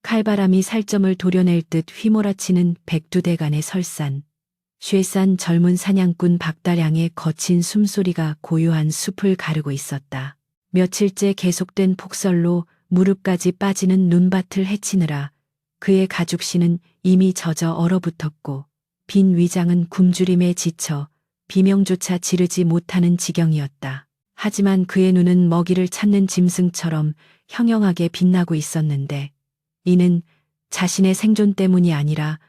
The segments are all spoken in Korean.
칼바람이 살점을 도려낼 듯 휘몰아치는 백두대간의 설산. 쇠싼 젊은 사냥꾼 박다량의 거친 숨소리가 고요한 숲을 가르고 있었다. 며칠째 계속된 폭설로 무릎까지 빠지는 눈밭을 헤치느라 그의 가죽신은 이미 젖어 얼어붙었고 빈 위장은 굶주림에 지쳐 비명조차 지르지 못하는 지경이었다. 하지만 그의 눈은 먹이를 찾는 짐승처럼 형형하게 빛나고 있었는데 이는 자신의 생존 때문이 아니라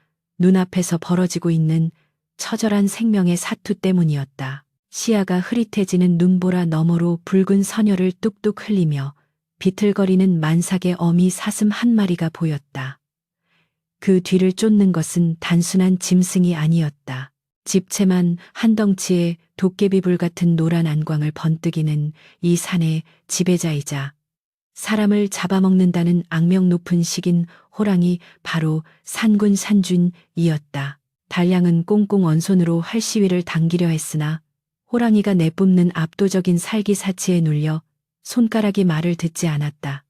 눈앞에서 벌어지고 있는 처절한 생명의 사투 때문이었다. 시야가 흐릿해지는 눈보라 너머로 붉은 선혈을 뚝뚝 흘리며 비틀거리는 만삭의 어미 사슴 한 마리가 보였다. 그 뒤를 쫓는 것은 단순한 짐승이 아니었다. 집채만 한 덩치의 도깨비불 같은 노란 안광을 번뜩이는 이 산의 지배자이자 사람을 잡아먹는다는 악명 높은 식인 호랑이, 바로 산군 산준이었다. 달량은 꽁꽁 언손으로 활시위를 당기려 했으나 호랑이가 내뿜는 압도적인 살기사치에 눌려 손가락이 말을 듣지 않았다.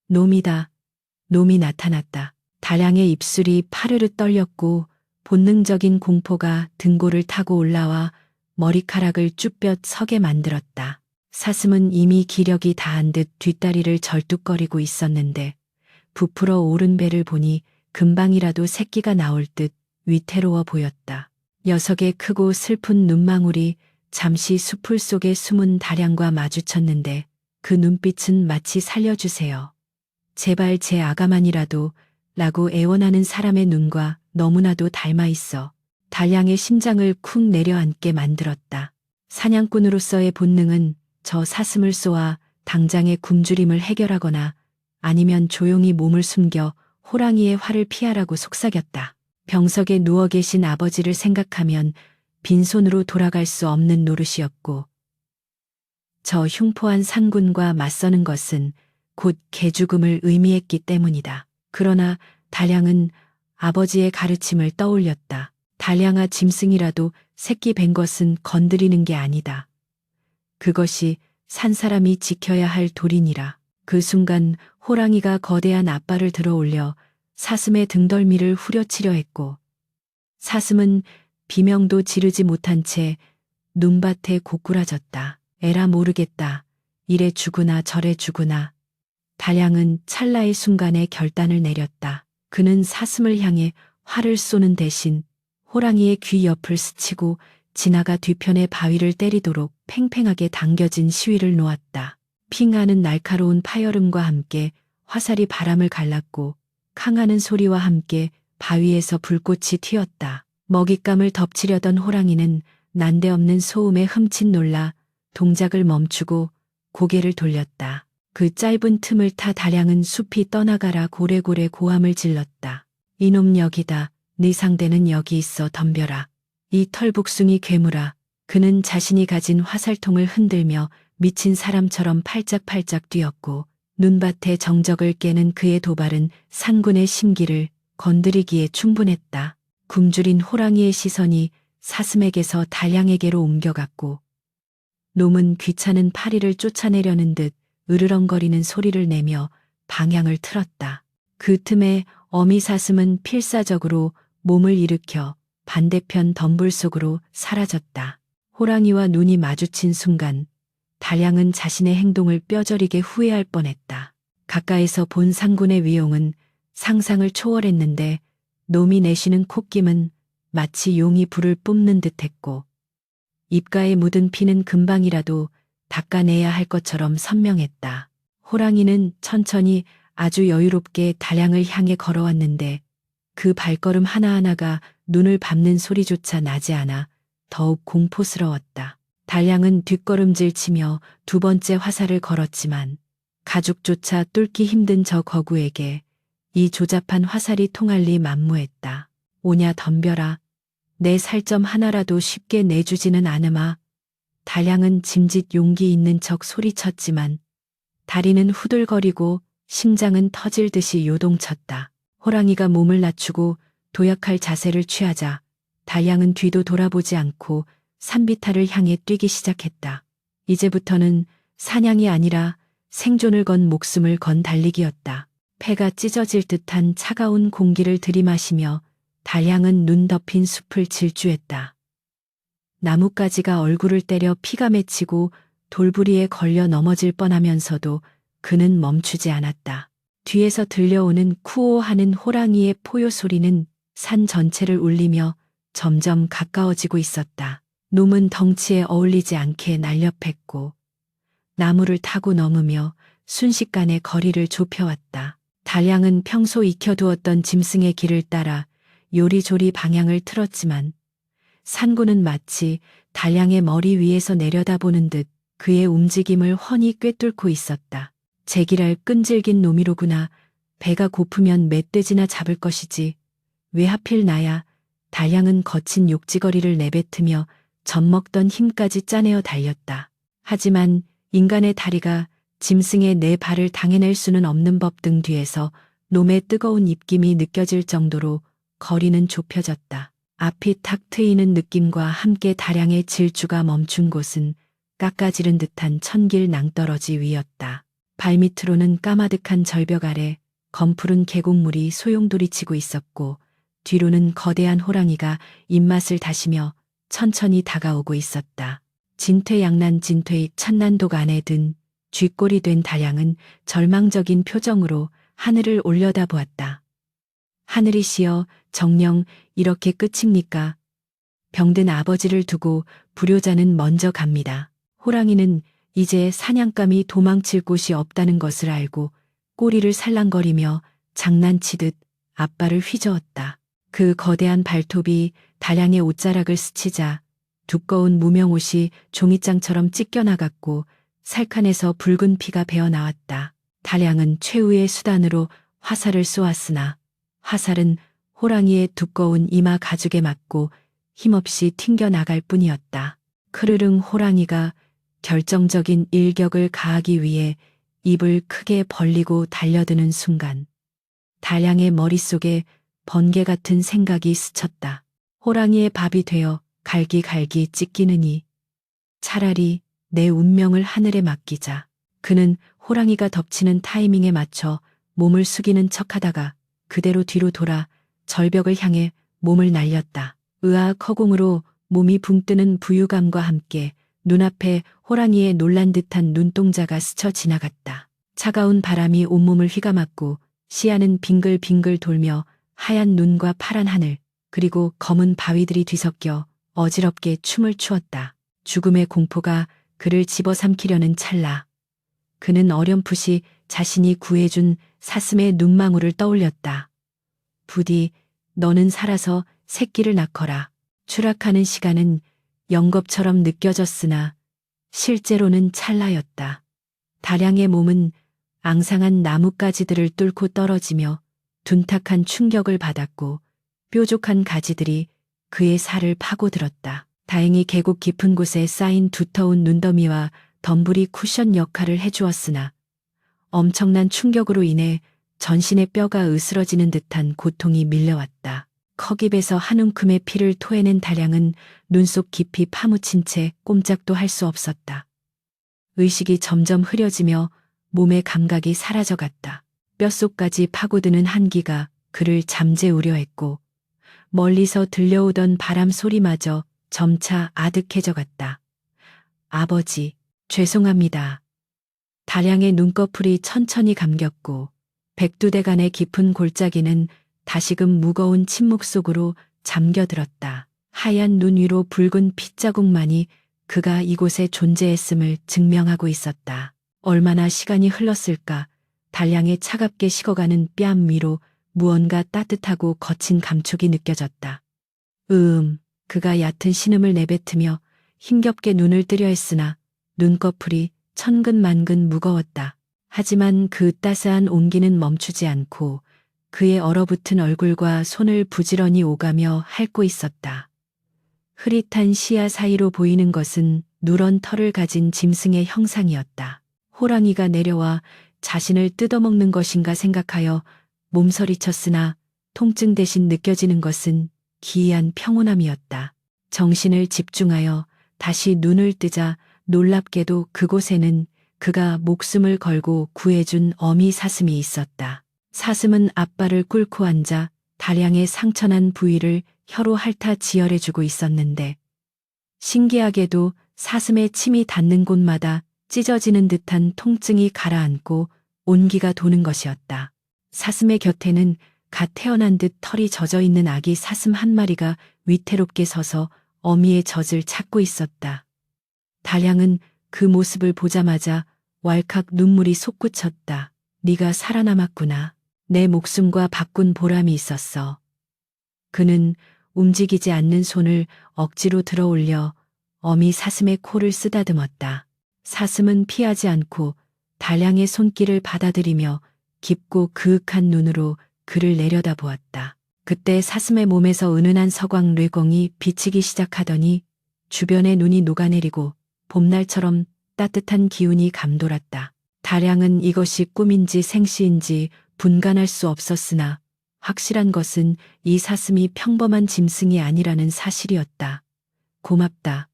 놈이다. 놈이 나타났다. 달량의 입술이 파르르 떨렸고 본능적인 공포가 등골을 타고 올라와 머리카락을 쭈뼛 서게 만들었다. 사슴은 이미 기력이 다한 듯 뒷다리를 절뚝거리고 있었는데 부풀어 오른 배를 보니 금방이라도 새끼가 나올 듯 위태로워 보였다. 녀석의 크고 슬픈 눈망울이 잠시 수풀 속에 숨은 달량과 마주쳤는데 그 눈빛은 마치 살려주세요. 제발 제 아가만이라도 라고 애원하는 사람의 눈과 너무나도 닮아 있어 달량의 심장을 쿵 내려앉게 만들었다. 사냥꾼으로서의 본능은 저 사슴을 쏘아 당장의 굶주림을 해결하거나 아니면 조용히 몸을 숨겨 호랑이의 활을 피하라고 속삭였다. 병석에 누워 계신 아버지를 생각하면 빈손으로 돌아갈 수 없는 노릇이었고 저 흉포한 산군과 맞서는 것은 곧 개죽음을 의미했기 때문이다. 그러나 달량은 아버지의 가르침을 떠올렸다. 달량아, 짐승이라도 새끼 뵌 것은 건드리는 게 아니다. 그것이 산 사람이 지켜야 할 도리니라. 그 순간 호랑이가 거대한 앞발을 들어 올려 사슴의 등덜미를 후려치려 했고 사슴은 비명도 지르지 못한 채 눈밭에 고꾸라졌다. 에라 모르겠다. 이래 죽으나 저래 죽으나. 달량은 찰나의 순간에 결단을 내렸다. 그는 사슴을 향해 활을 쏘는 대신 호랑이의 귀 옆을 스치고 지나가 뒤편의 바위를 때리도록 팽팽하게 당겨진 시위를 놓았다. 핑하는 날카로운 파열음과 함께 화살이 바람을 갈랐고 캉하는 소리와 함께 바위에서 불꽃이 튀었다. 먹잇감을 덮치려던 호랑이는 난데없는 소음에 흠칫 놀라 동작을 멈추고 고개를 돌렸다. 그 짧은 틈을 타 달량은 숲이 떠나가라 고래고래 고함을 질렀다. 이놈 여기다. 네 상대는 여기 있어 덤벼라. 이 털북숭이 괴물아. 그는 자신이 가진 화살통을 흔들며 미친 사람처럼 팔짝팔짝 뛰었고 눈밭의 정적을 깨는 그의 도발은 산군의 심기를 건드리기에 충분했다. 굶주린 호랑이의 시선이 사슴에게서 달량에게로 옮겨갔고 놈은 귀찮은 파리를 쫓아내려는 듯 으르렁거리는 소리를 내며 방향을 틀었다. 그 틈에 어미 사슴은 필사적으로 몸을 일으켜 반대편 덤불 속으로 사라졌다. 호랑이와 눈이 마주친 순간 달량은 자신의 행동을 뼈저리게 후회할 뻔했다. 가까이서 본 상군의 위용은 상상을 초월했는데 놈이 내쉬는 콧김은 마치 용이 불을 뿜는 듯했고 입가에 묻은 피는 금방이라도 닦아내야 할 것처럼 선명했다. 호랑이는 천천히 아주 여유롭게 달량을 향해 걸어왔는데 그 발걸음 하나하나가 눈을 밟는 소리조차 나지 않아 더욱 공포스러웠다. 달량은 뒷걸음질 치며 두 번째 화살을 걸었지만 가죽조차 뚫기 힘든 저 거구에게 이 조잡한 화살이 통할 리 만무했다. 오냐 덤벼라. 내 살점 하나라도 쉽게 내주지는 않으마. 달량은 짐짓 용기 있는 척 소리쳤지만 다리는 후들거리고 심장은 터질 듯이 요동쳤다. 호랑이가 몸을 낮추고 도약할 자세를 취하자 달량은 뒤도 돌아보지 않고 산비탈을 향해 뛰기 시작했다. 이제부터는 사냥이 아니라 생존을 건 목숨을 건 달리기였다. 폐가 찢어질 듯한 차가운 공기를 들이마시며 달양은 눈 덮인 숲을 질주했다. 나뭇가지가 얼굴을 때려 피가 맺히고 돌부리에 걸려 넘어질 뻔하면서도 그는 멈추지 않았다. 뒤에서 들려오는 쿠오하는 호랑이의 포효 소리는 산 전체를 울리며 점점 가까워지고 있었다. 놈은 덩치에 어울리지 않게 날렵했고 나무를 타고 넘으며 순식간에 거리를 좁혀왔다. 달양은 평소 익혀두었던 짐승의 길을 따라 요리조리 방향을 틀었지만 산고는 마치 달양의 머리 위에서 내려다보는 듯 그의 움직임을 훤히 꿰뚫고 있었다. 제기랄 끈질긴 놈이로구나. 배가 고프면 멧돼지나 잡을 것이지. 왜 하필 나야. 달양은 거친 욕지거리를 내뱉으며 젖먹던 힘까지 짜내어 달렸다. 하지만 인간의 다리가 짐승의 네 발을 당해낼 수는 없는 법 등 뒤에서 놈의 뜨거운 입김이 느껴질 정도로 거리는 좁혀졌다. 앞이 탁 트이는 느낌과 함께 달양의 질주가 멈춘 곳은 깎아지른 듯한 천길 낭떠러지 위였다. 발밑으로는 까마득한 절벽 아래 검푸른 계곡물이 소용돌이치고 있었고 뒤로는 거대한 호랑이가 입맛을 다시며 천천히 다가오고 있었다. 진퇴양난 진퇴의 천난독 안에 든 쥐꼬리 된 달양은 절망적인 표정으로 하늘을 올려다보았다. 하늘이시여, 정녕 이렇게 끝입니까? 병든 아버지를 두고 불효자는 먼저 갑니다. 호랑이는 이제 사냥감이 도망칠 곳이 없다는 것을 알고 꼬리를 살랑거리며 장난치듯 앞발을 휘저었다. 그 거대한 발톱이 달양의 옷자락을 스치자 두꺼운 무명옷이 종이장처럼 찢겨나갔고 살칸에서 붉은 피가 배어나왔다. 달양은 최후의 수단으로 화살을 쏘았으나 화살은 호랑이의 두꺼운 이마 가죽에 맞고 힘없이 튕겨나갈 뿐이었다. 크르릉 호랑이가 결정적인 일격을 가하기 위해 입을 크게 벌리고 달려드는 순간 달양의 머릿속에 번개 같은 생각이 스쳤다. 호랑이의 밥이 되어 갈기갈기 찢기느니 차라리 내 운명을 하늘에 맡기자. 그는 호랑이가 덮치는 타이밍에 맞춰 몸을 숙이는 척하다가 그대로 뒤로 돌아 절벽을 향해 몸을 날렸다. 으악 허공으로 몸이 붕 뜨는 부유감과 함께 눈앞에 호랑이의 놀란 듯한 눈동자가 스쳐 지나갔다. 차가운 바람이 온몸을 휘감았고 시야는 빙글빙글 돌며 하얀 눈과 파란 하늘 그리고 검은 바위들이 뒤섞여 어지럽게 춤을 추었다. 죽음의 공포가 그를 집어삼키려는 찰나 그는 어렴풋이 자신이 구해준 사슴의 눈망울을 떠올렸다. 부디 너는 살아서 새끼를 낳거라. 추락하는 시간은 영겁처럼 느껴졌으나 실제로는 찰나였다. 달양의 몸은 앙상한 나뭇가지들을 뚫고 떨어지며 둔탁한 충격을 받았고 뾰족한 가지들이 그의 살을 파고들었다. 다행히 계곡 깊은 곳에 쌓인 두터운 눈더미와 덤불이 쿠션 역할을 해주었으나 엄청난 충격으로 인해 전신의 뼈가 으스러지는 듯한 고통이 밀려왔다. 컵입에서 한 움큼의 피를 토해낸 달양은 눈속 깊이 파묻힌 채 꼼짝도 할 수 없었다. 의식이 점점 흐려지며 몸의 감각이 사라져갔다. 뼛속까지 파고드는 한기가 그를 잠재우려 했고 멀리서 들려오던 바람 소리마저 점차 아득해져갔다. 아버지, 죄송합니다. 달양의 눈꺼풀이 천천히 감겼고 백두대간의 깊은 골짜기는 다시금 무거운 침묵 속으로 잠겨들었다. 하얀 눈 위로 붉은 핏자국만이 그가 이곳에 존재했음을 증명하고 있었다. 얼마나 시간이 흘렀을까. 달양의 차갑게 식어가는 뺨 위로 무언가 따뜻하고 거친 감촉이 느껴졌다. 그가 얕은 신음을 내뱉으며 힘겹게 눈을 뜨려 했으나 눈꺼풀이 천근만근 무거웠다. 하지만 그 따스한 온기는 멈추지 않고 그의 얼어붙은 얼굴과 손을 부지런히 오가며 핥고 있었다. 흐릿한 시야 사이로 보이는 것은 누런 털을 가진 짐승의 형상이었다. 호랑이가 내려와 자신을 뜯어먹는 것인가 생각하여 몸서리쳤으나 통증 대신 느껴지는 것은 기이한 평온함이었다. 정신을 집중하여 다시 눈을 뜨자 놀랍게도 그곳에는 그가 목숨을 걸고 구해준 어미 사슴이 있었다. 사슴은 앞발을 꿇고 앉아 다량의 상처난 부위를 혀로 핥아 지혈해주고 있었는데 신기하게도 사슴의 침이 닿는 곳마다 찢어지는 듯한 통증이 가라앉고 온기가 도는 것이었다. 사슴의 곁에는 갓 태어난 듯 털이 젖어 있는 아기 사슴 한 마리가 위태롭게 서서 어미의 젖을 찾고 있었다. 다량은 그 모습을 보자마자 왈칵 눈물이 솟구쳤다. 네가 살아남았구나. 내 목숨과 바꾼 보람이 있었어. 그는 움직이지 않는 손을 억지로 들어 올려 어미 사슴의 코를 쓰다듬었다. 사슴은 피하지 않고 다량의 손길을 받아들이며 깊고 그윽한 눈으로 그를 내려다보았다. 그때 사슴의 몸에서 은은한 서광 뇌공이 비치기 시작하더니 주변의 눈이 녹아내리고 봄날처럼 따뜻한 기운이 감돌았다. 다량은 이것이 꿈인지 생시인지 분간할 수 없었으나 확실한 것은 이 사슴이 평범한 짐승이 아니라는 사실이었다. 고맙다.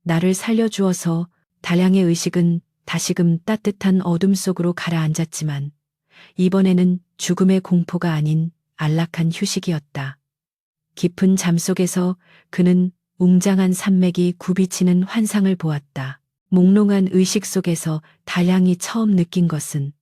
나를 살려주어서. 다량의 의식은 다시금 따뜻한 어둠 속으로 가라앉았지만 이번에는 죽음의 공포가 아닌 안락한 휴식이었다. 깊은 잠 속에서 그는 웅장한 산맥이 굽이치는 환상을 보았다. 몽롱한 의식 속에서 다량이 처음 느낀 것은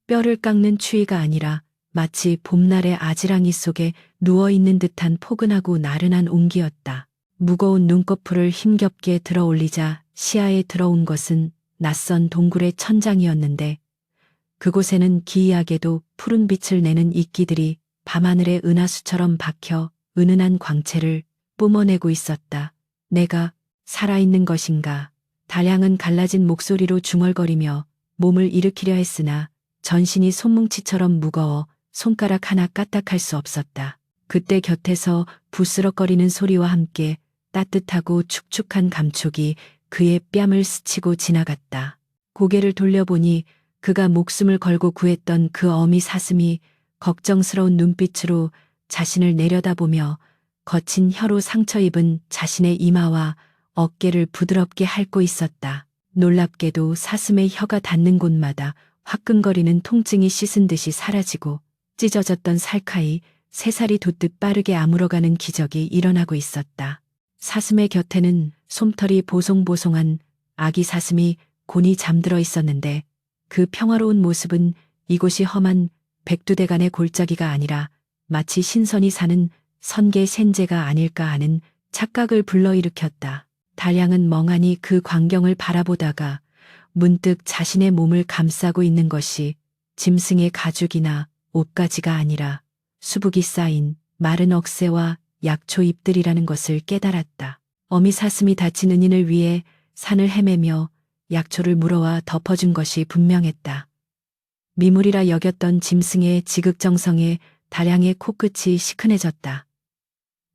뼈를 깎는 추위가 아니라 마치 봄날의 아지랑이 속에 누워있는 듯한 포근하고 나른한 온기였다. 무거운 눈꺼풀을 힘겹게 들어 올리자 시야에 들어온 것은 낯선 동굴의 천장이었는데 그곳에는 기이하게도 푸른 빛을 내는 이끼들이 밤하늘의 은하수처럼 박혀 은은한 광채를 뿜어내고 있었다. 내가 살아있는 것인가? 다량은 갈라진 목소리로 중얼거리며 몸을 일으키려 했으나 전신이 손뭉치처럼 무거워 손가락 하나 까딱할 수 없었다. 그때 곁에서 부스럭거리는 소리와 함께 따뜻하고 축축한 감촉이 그의 뺨을 스치고 지나갔다. 고개를 돌려보니 그가 목숨을 걸고 구했던 그 어미 사슴이 걱정스러운 눈빛으로 자신을 내려다보며 거친 혀로 상처 입은 자신의 이마와 어깨를 부드럽게 핥고 있었다. 놀랍게도 사슴의 혀가 닿는 곳마다 화끈거리는 통증이 씻은 듯이 사라지고 찢어졌던 살카이 새살이 돋듯 빠르게 아물어가는 기적이 일어나고 있었다. 사슴의 곁에는 솜털이 보송보송한 아기 사슴이 곤히 잠들어 있었는데 그 평화로운 모습은 이곳이 험한 백두대간의 골짜기가 아니라 마치 신선히 사는 선계 sen제가 아닐까 하는 착각을 불러일으켰다. 다량은 멍하니 그 광경을 바라보다가 문득 자신의 몸을 감싸고 있는 것이 짐승의 가죽이나 옷가지가 아니라 수북이 쌓인 마른 억새와 약초 잎들이라는 것을 깨달았다. 어미 사슴이 다친 은인을 위해 산을 헤매며 약초를 물어와 덮어준 것이 분명했다. 미물이라 여겼던 짐승의 지극정성에 다량의 코끝이 시큰해졌다.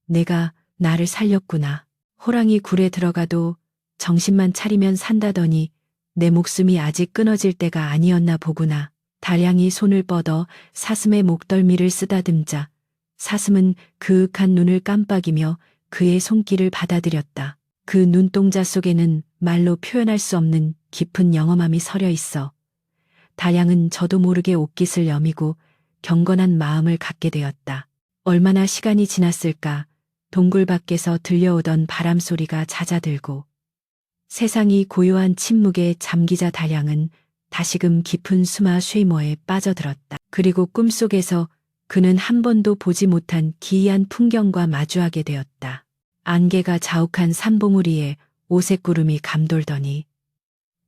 내가 나를 살렸구나. 호랑이 굴에 들어가도 정신만 차리면 산다더니 내 목숨이 아직 끊어질 때가 아니었나 보구나. 다량이 손을 뻗어 사슴의 목덜미를 쓰다듬자 사슴은 그윽한 눈을 깜빡이며 그의 손길을 받아들였다. 그 눈동자 속에는 말로 표현할 수 없는 깊은 영험함이 서려 있어 다량은 저도 모르게 옷깃을 여미고 경건한 마음을 갖게 되었다. 얼마나 시간이 지났을까 동굴 밖에서 들려오던 바람 소리가 잦아들고 세상이 고요한 침묵에 잠기자 다량은 다시금 깊은 수마 쉐이머에 빠져들었다. 그리고 꿈속에서 그는 한 번도 보지 못한 기이한 풍경과 마주하게 되었다. 안개가 자욱한 산봉우리에 오색구름이 감돌더니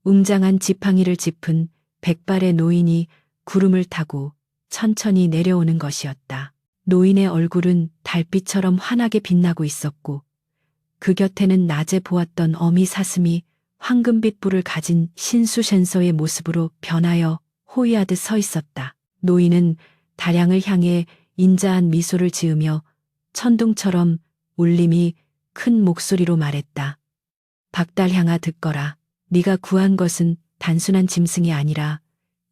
웅장한 지팡이를 짚은 백발의 노인이 구름을 타고 천천히 내려오는 것이었다. 노인의 얼굴은 달빛처럼 환하게 빛나고 있었고 그 곁에는 낮에 보았던 어미 사슴이 황금빛 뿔을 가진 신수센서의 모습으로 변하여 호위하듯 서 있었다. 노인은 다량을 향해 인자한 미소를 지으며 천둥처럼 울림이 큰 목소리로 말했다. 박달향아 듣거라. 네가 구한 것은 단순한 짐승이 아니라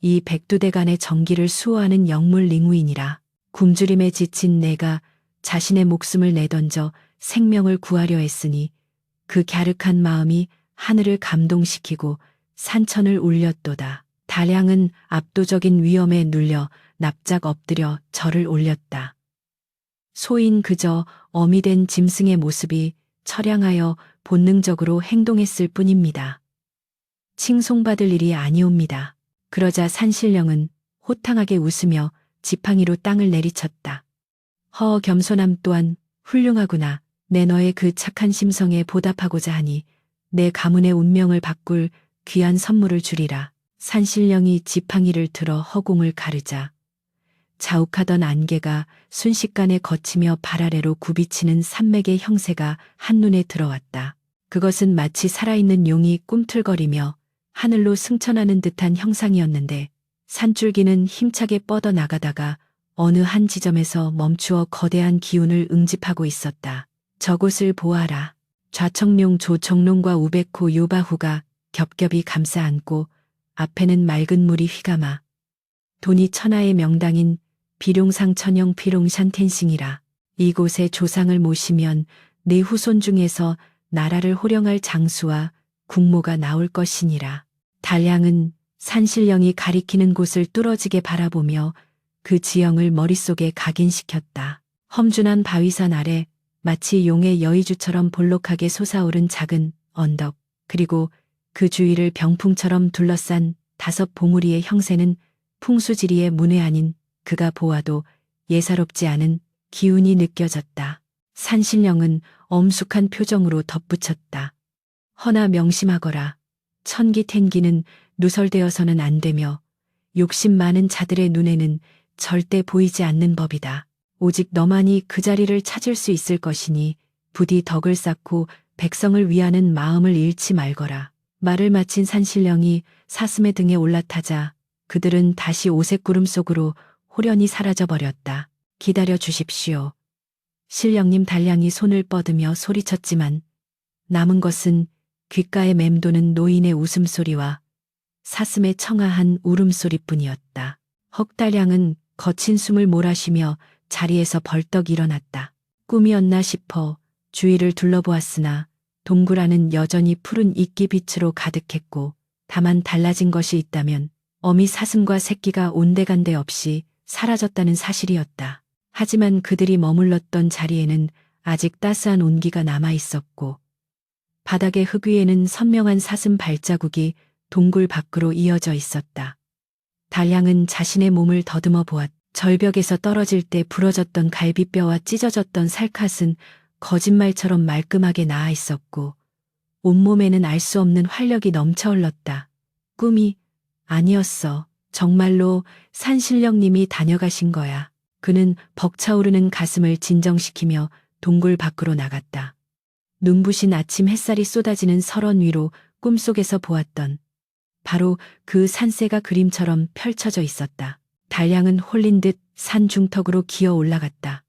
이 백두대간의 정기를 수호하는 영물 링우인이라. 굶주림에 지친 내가 자신의 목숨을 내던져 생명을 구하려 했으니 그 갸륵한 마음이 하늘을 감동시키고 산천을 울렸도다. 다량은 압도적인 위험에 눌려 납작 엎드려 절을 올렸다. 소인 그저 어미 된 짐승의 모습이 처량하여 본능적으로 행동했을 뿐입니다. 칭송받을 일이 아니옵니다. 그러자 산신령은 호탕하게 웃으며 지팡이로 땅을 내리쳤다. 겸손함 또한 훌륭하구나. 내 너의 그 착한 심성에 보답하고자 하니 내 가문의 운명을 바꿀 귀한 선물을 주리라. 산신령이 지팡이를 들어 허공을 가르자 자욱하던 안개가 순식간에 걷히며 발 아래로 굽이치는 산맥의 형세가 한눈에 들어왔다. 그것은 마치 살아있는 용이 꿈틀거리며 하늘로 승천하는 듯한 형상이었는데 산줄기는 힘차게 뻗어 나가다가 어느 한 지점에서 멈추어 거대한 기운을 응집하고 있었다. 저곳을 보아라. 좌청룡 조청룡과 우베코 요바후가 겹겹이 감싸 안고 앞에는 맑은 물이 휘감아 돈이 천하의 명당인 비룡상 천영 피롱샨텐싱이라. 이곳에 조상을 모시면 내 후손 중에서 나라를 호령할 장수와 국모가 나올 것이니라. 달량은 산신령이 가리키는 곳을 뚫어지게 바라보며 그 지형을 머릿속에 각인시켰다. 험준한 바위산 아래 마치 용의 여의주처럼 볼록하게 솟아오른 작은 언덕, 그리고 그 주위를 병풍처럼 둘러싼 5 봉우리의 형세는 풍수지리의 문외 아닌 그가 보아도 예사롭지 않은 기운이 느껴졌다. 산신령은 엄숙한 표정으로 덧붙였다. 허나 명심하거라. 천기텐기는 누설되어서는 안 되며 욕심 많은 자들의 눈에는 절대 보이지 않는 법이다. 오직 너만이 그 자리를 찾을 수 있을 것이니 부디 덕을 쌓고 백성을 위하는 마음을 잃지 말거라. 말을 마친 산신령이 사슴의 등에 올라타자 그들은 다시 오색구름 속으로 호련히 사라져버렸다. 기다려 주십시오. 신령님. 달량이 손을 뻗으며 소리쳤지만 남은 것은 귓가에 맴도는 노인의 웃음소리와 사슴의 청아한 울음소리뿐이었다. 달량은 거친 숨을 몰아쉬며 자리에서 벌떡 일어났다. 꿈이었나 싶어 주위를 둘러보았으나 동굴 안은 여전히 푸른 이끼빛으로 가득했고 다만 달라진 것이 있다면 어미 사슴과 새끼가 온데간데 없이 사라졌다는 사실이었다. 하지만 그들이 머물렀던 자리에는 아직 따스한 온기가 남아 있었고 바닥의 흙 위에는 선명한 사슴 발자국이 동굴 밖으로 이어져 있었다. 달량은 자신의 몸을 더듬어 보았다. 절벽에서 떨어질 때 부러졌던 갈비뼈와 찢어졌던 살갗은 거짓말처럼 말끔하게 나아 있었고 온몸에는 알 수 없는 활력이 넘쳐 흘렀다. 꿈이 아니었어. 정말로 산신령님이 다녀가신 거야. 그는 벅차오르는 가슴을 진정시키며 동굴 밖으로 나갔다. 눈부신 아침 햇살이 쏟아지는 설원 위로 꿈속에서 보았던 바로 그 산세가 그림처럼 펼쳐져 있었다. 달량은 홀린 듯 산 중턱으로 기어 올라갔다.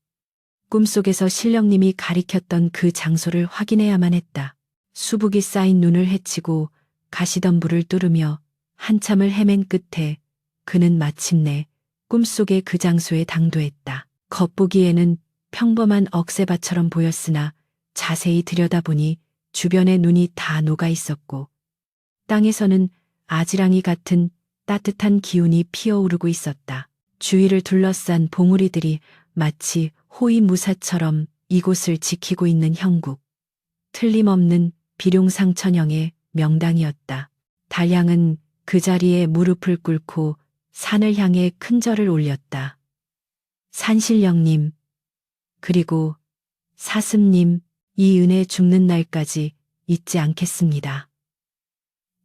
꿈속에서 신령님이 가리켰던 그 장소를 확인해야만 했다. 수북이 쌓인 눈을 헤치고 가시덤불을 뚫으며 한참을 헤맨 끝에 그는 마침내 꿈속의 그 장소에 당도했다. 겉보기에는 평범한 억새밭처럼 보였으나 자세히 들여다보니 주변의 눈이 다 녹아 있었고 땅에서는 아지랑이 같은 따뜻한 기운이 피어오르고 있었다. 주위를 둘러싼 봉우리들이 마치 호위무사처럼 이곳을 지키고 있는 형국. 틀림없는 비룡상천영의 명당이었다. 달량은 그 자리에 무릎을 꿇고 산을 향해 큰 절을 올렸다. 산신령님, 그리고 사슴님, 이 은혜 죽는 날까지 잊지 않겠습니다.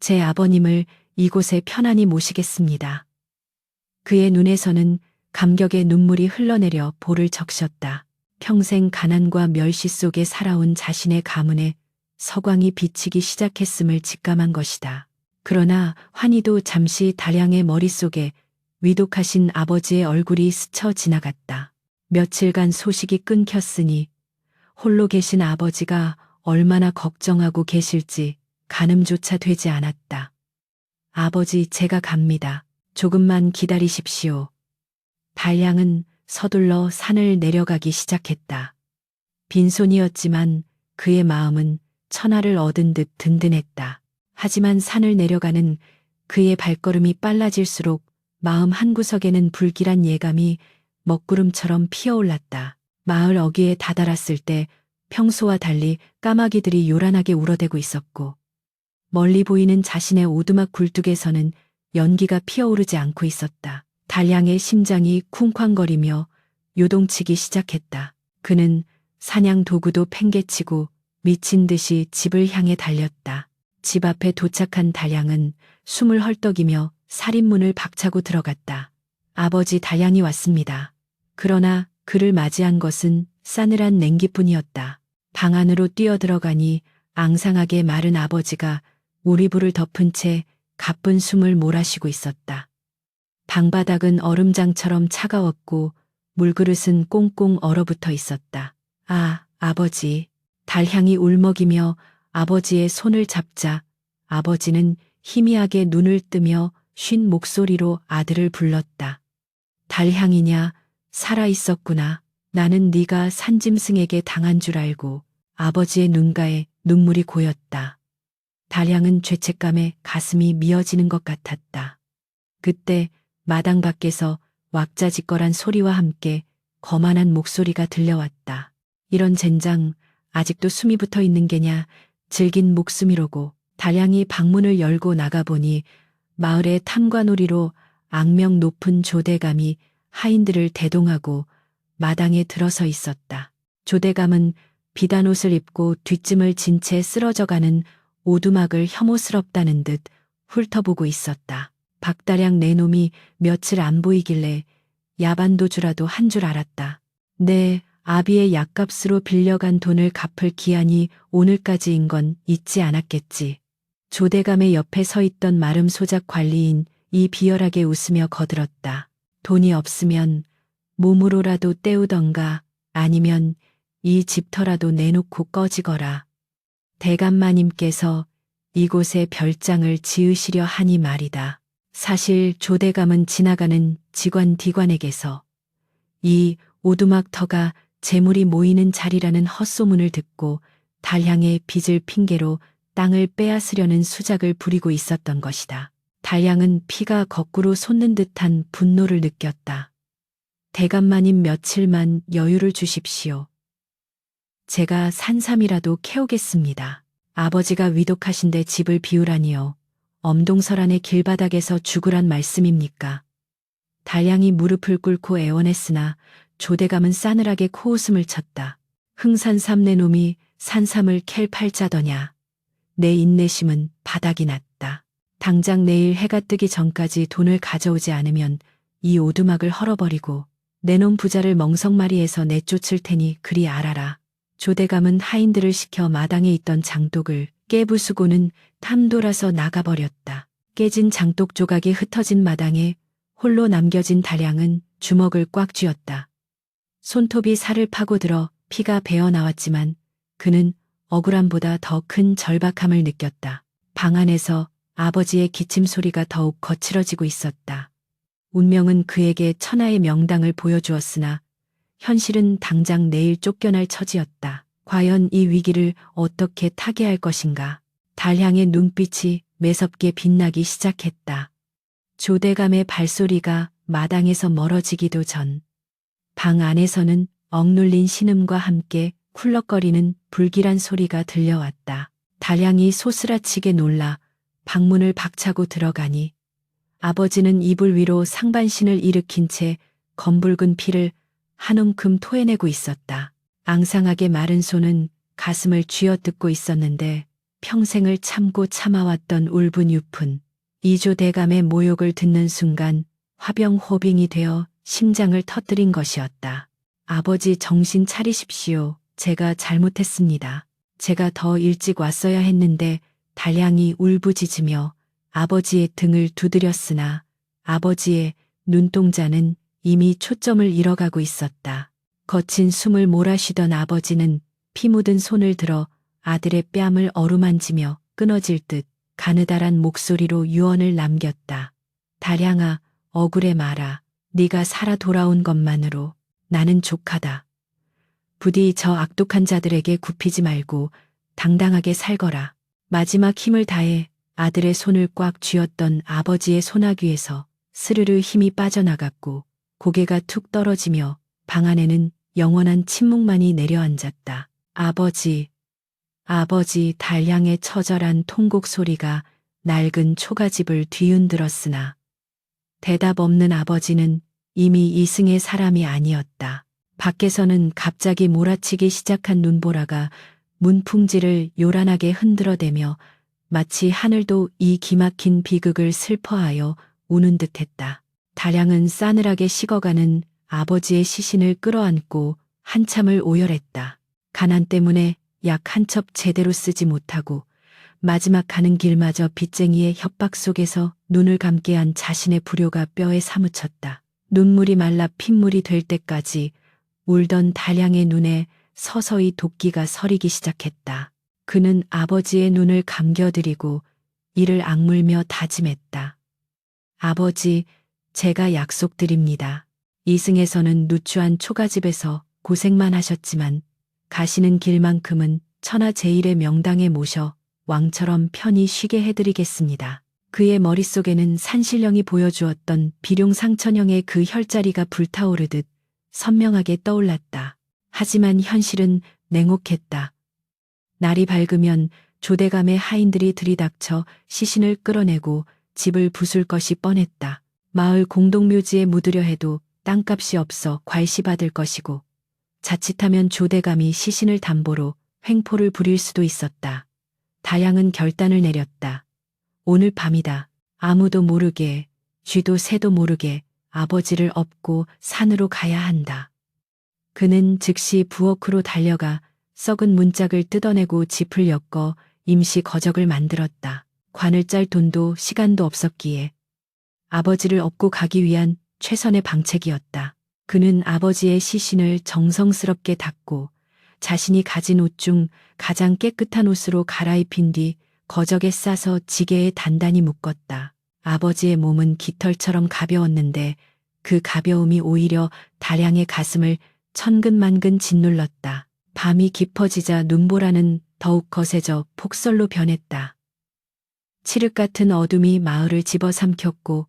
제 아버님을 이곳에 편안히 모시겠습니다. 그의 눈에서는 감격의 눈물이 흘러내려 볼을 적셨다. 평생 가난과 멸시 속에 살아온 자신의 가문에 서광이 비치기 시작했음을 직감한 것이다. 그러나 환희도 잠시 달량의 머릿속에 위독하신 아버지의 얼굴이 스쳐 지나갔다. 며칠간 소식이 끊겼으니 홀로 계신 아버지가 얼마나 걱정하고 계실지 가늠조차 되지 않았다. 아버지, 제가 갑니다. 조금만 기다리십시오. 달량은 서둘러 산을 내려가기 시작했다. 빈손이었지만 그의 마음은 천하를 얻은 듯 든든했다. 하지만 산을 내려가는 그의 발걸음이 빨라질수록 마음 한구석에는 불길한 예감이 먹구름처럼 피어올랐다. 마을 어귀에 다다랐을 때 평소와 달리 까마귀들이 요란하게 울어대고 있었고, 멀리 보이는 자신의 오두막 굴뚝에서는 연기가 피어오르지 않고 있었다. 달양의 심장이 쿵쾅거리며 요동치기 시작했다. 그는 사냥 도구도 팽개치고 미친 듯이 집을 향해 달렸다. 집 앞에 도착한 달양은 숨을 헐떡이며 살인문을 박차고 들어갔다. 아버지 달양이 왔습니다. 그러나 그를 맞이한 것은 싸늘한 냉기뿐이었다. 방 안으로 뛰어들어가니 앙상하게 마른 아버지가 오리불을 덮은 채 가쁜 숨을 몰아쉬고 있었다. 방바닥은 얼음장처럼 차가웠고 물그릇은 꽁꽁 얼어붙어 있었다. 아, 아버지. 달향이 울먹이며 아버지의 손을 잡자 아버지는 희미하게 눈을 뜨며 쉰 목소리로 아들을 불렀다. 달향이냐, 살아있었구나. 나는 네가 산짐승에게 당한 줄 알고. 아버지의 눈가에 눈물이 고였다. 달향은 죄책감에 가슴이 미어지는 것 같았다. 그때 마당 밖에서 왁자지껄한 소리와 함께 거만한 목소리가 들려왔다. 이런 젠장, 아직도 숨이 붙어 있는 게냐, 질긴 목숨이로고. 달향이 방문을 열고 나가보니 마을의 탐관오리로 악명 높은 조대감이 하인들을 대동하고 마당에 들어서 있었다. 조대감은 비단 옷을 입고 뒷짐을 진 채 쓰러져가는 오두막을 혐오스럽다는 듯 훑어보고 있었다. 박다량 내놈이 며칠 안 보이길래 야반도주라도 한 줄 알았다. 네, 아비의 약값으로 빌려간 돈을 갚을 기한이 오늘까지인 건 잊지 않았겠지. 조대감의 옆에 서 있던 마름 소작 관리인 이 비열하게 웃으며 거들었다. 돈이 없으면 몸으로라도 때우던가 아니면 이 집터라도 내놓고 꺼지거라. 대감마님께서 이곳에 별장을 지으시려 하니 말이다. 사실 조대감은 지나가는 직관 디관에게서 이 오두막터가 재물이 모이는 자리라는 헛소문을 듣고 달향의 빚을 핑계로 땅을 빼앗으려는 수작을 부리고 있었던 것이다. 달향은 피가 거꾸로 솟는 듯한 분노를 느꼈다. 대감마님 며칠만 여유를 주십시오. 제가 산삼이라도 캐오겠습니다. 아버지가 위독하신데 집을 비우라니요. 엄동설안의 길바닥에서 죽으란 말씀입니까? 달향이 무릎을 꿇고 애원했으나 조대감은 싸늘하게 코웃음을 쳤다. 흥산삼 내 놈이 산삼을 캘 팔자더냐. 내 인내심은 바닥이 났다. 당장 내일 해가 뜨기 전까지 돈을 가져오지 않으면 이 오두막을 헐어버리고 내놈 부자를 멍석마리에서 내쫓을 테니 그리 알아라. 조대감은 하인들을 시켜 마당에 있던 장독을 깨부수고는 탐돌아서 나가버렸다. 깨진 장독 조각이 흩어진 마당에 홀로 남겨진 달향은 주먹을 꽉 쥐었다. 손톱이 살을 파고들어 피가 배어 나왔지만 그는 억울함보다 더 큰 절박함을 느꼈다. 방 안에서 아버지의 기침 소리가 더욱 거칠어지고 있었다. 운명은 그에게 천하의 명당을 보여주었으나 현실은 당장 내일 쫓겨날 처지였다. 과연 이 위기를 어떻게 타개할 것인가. 달향의 눈빛이 매섭게 빛나기 시작했다. 조대감의 발소리가 마당에서 멀어지기도 전 방 안에서는 억눌린 신음과 함께 쿨럭거리는 불길한 소리가 들려왔다. 달향이 소스라치게 놀라 방문을 박차고 들어가니 아버지는 이불 위로 상반신을 일으킨 채 검붉은 피를 한 움큼 토해내고 있었다. 앙상하게 마른 손은 가슴을 쥐어뜯고 있었는데 평생을 참고 참아왔던 울분 유푼. 이조 대감의 모욕을 듣는 순간 화병호빙이 되어 심장을 터뜨린 것이었다. 아버지 정신 차리십시오. 제가 잘못했습니다. 제가 더 일찍 왔어야 했는데. 달향이 울부짖으며 아버지의 등을 두드렸으나 아버지의 눈동자는 이미 초점을 잃어가고 있었다. 거친 숨을 몰아쉬던 아버지는 피 묻은 손을 들어 아들의 뺨을 어루만지며 끊어질 듯 가느다란 목소리로 유언을 남겼다. 달향아, 억울해 마라. 네가 살아 돌아온 것만으로 나는 족하다. 부디 저 악독한 자들에게 굽히지 말고 당당하게 살거라. 마지막 힘을 다해 아들의 손을 꽉 쥐었던 아버지의 소나귀에서 스르르 힘이 빠져나갔고 고개가 툭 떨어지며 방 안에는 영원한 침묵만이 내려앉았다. 아버지, 아버지. 달량의 처절한 통곡 소리가 낡은 초가집을 뒤흔들었으나 대답 없는 아버지는 이미 이승의 사람이 아니었다. 밖에서는 갑자기 몰아치기 시작한 눈보라가 문풍지를 요란하게 흔들어대며 마치 하늘도 이 기막힌 비극을 슬퍼하여 우는 듯했다. 달량은 싸늘하게 식어가는 아버지의 시신을 끌어안고 한참을 오열했다. 가난 때문에 약 한 첩 제대로 쓰지 못하고 마지막 가는 길마저 빚쟁이의 협박 속에서 눈을 감게 한 자신의 불효가 뼈에 사무쳤다. 눈물이 말라 핏물이 될 때까지 울던 달량의 눈에 서서히 도끼가 서리기 시작했다. 그는 아버지의 눈을 감겨드리고 이를 악물며 다짐했다. 아버지, 제가 약속드립니다. 이승에서는 누추한 초가집에서 고생만 하셨지만 가시는 길만큼은 천하제일의 명당에 모셔 왕처럼 편히 쉬게 해드리겠습니다. 그의 머릿속에는 산신령이 보여주었던 비룡상천형의 그 혈자리가 불타오르듯 선명하게 떠올랐다. 하지만 현실은 냉혹했다. 날이 밝으면 조대감의 하인들이 들이닥쳐 시신을 끌어내고 집을 부술 것이 뻔했다. 마을 공동묘지에 묻으려 해도 땅값이 없어 괄시받을 것이고 자칫하면 조대감이 시신을 담보로 횡포를 부릴 수도 있었다. 달량은 결단을 내렸다. 오늘 밤이다. 아무도 모르게, 쥐도 새도 모르게 아버지를 업고 산으로 가야 한다. 그는 즉시 부엌으로 달려가 썩은 문짝을 뜯어내고 짚을 엮어 임시 거적을 만들었다. 관을 짤 돈도 시간도 없었기에 아버지를 업고 가기 위한 최선의 방책이었다. 그는 아버지의 시신을 정성스럽게 닦고 자신이 가진 옷 중 가장 깨끗한 옷으로 갈아입힌 뒤 거적에 싸서 지게에 단단히 묶었다. 아버지의 몸은 깃털처럼 가벼웠는데 그 가벼움이 오히려 달량의 가슴을 천근만근 짓눌렀다. 밤이 깊어지자 눈보라는 더욱 거세져 폭설로 변했다. 칠흑 같은 어둠이 마을을 집어삼켰고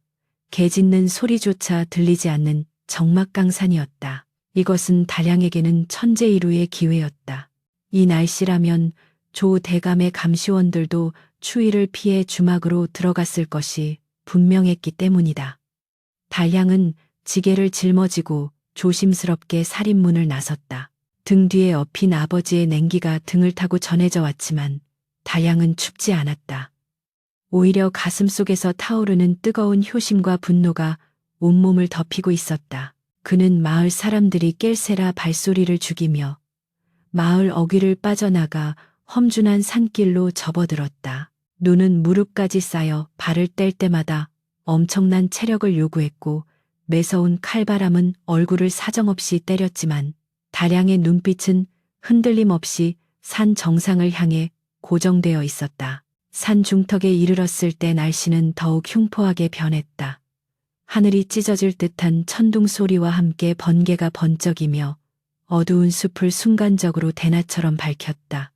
개 짖는 소리조차 들리지 않는 적막강산이었다. 이것은 달량에게는 천재이루의 기회였다. 이 날씨라면 조 대감의 감시원들도 추위를 피해 주막으로 들어갔을 것이 분명했기 때문이다. 달량은 지게를 짊어지고 조심스럽게 살인문을 나섰다. 등 뒤에 엎인 아버지의 냉기가 등을 타고 전해져 왔지만 달량은 춥지 않았다. 오히려 가슴 속에서 타오르는 뜨거운 효심과 분노가 온몸을 덮이고 있었다. 그는 마을 사람들이 깰세라 발소리를 죽이며 마을 어귀를 빠져나가 험준한 산길로 접어들었다. 눈은 무릎까지 쌓여 발을 뗄 때마다 엄청난 체력을 요구했고 매서운 칼바람은 얼굴을 사정없이 때렸지만 달량의 눈빛은 흔들림 없이 산 정상을 향해 고정되어 있었다. 산 중턱에 이르렀을 때 날씨는 더욱 흉포하게 변했다. 하늘이 찢어질 듯한 천둥 소리와 함께 번개가 번쩍이며 어두운 숲을 순간적으로 대낮처럼 밝혔다.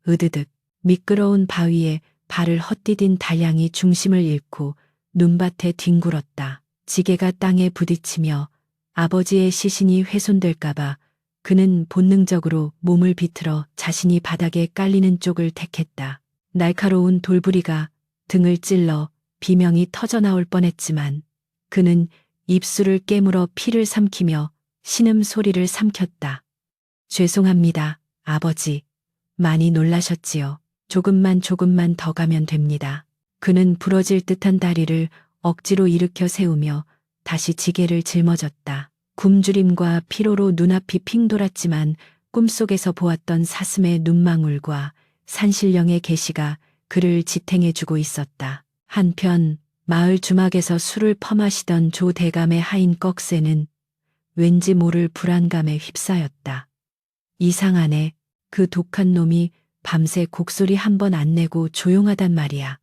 으드득 미끄러운 바위에 발을 헛디딘 달량이 중심을 잃고 눈밭에 뒹굴었다. 지게가 땅에 부딪히며 아버지의 시신이 훼손될까봐 그는 본능적으로 몸을 비틀어 자신이 바닥에 깔리는 쪽을 택했다. 날카로운 돌부리가 등을 찔러 비명이 터져나올 뻔했지만 그는 입술을 깨물어 피를 삼키며 신음 소리를 삼켰다. 죄송합니다, 아버지. 많이 놀라셨지요. 조금만 더 가면 됩니다. 그는 부러질 듯한 다리를 억지로 일으켜 세우며 다시 지게를 짊어졌다. 굶주림과 피로로 눈앞이 핑 돌았지만 꿈속에서 보았던 사슴의 눈망울과 산신령의 계시가 그를 지탱해주고 있었다. 한편 마을 주막에서 술을 퍼마시던 조 대감의 하인 꺽쇠는 왠지 모를 불안감에 휩싸였다. 이상하네. 그 독한 놈이 밤새 곡소리 한 번 안 내고 조용하단 말이야.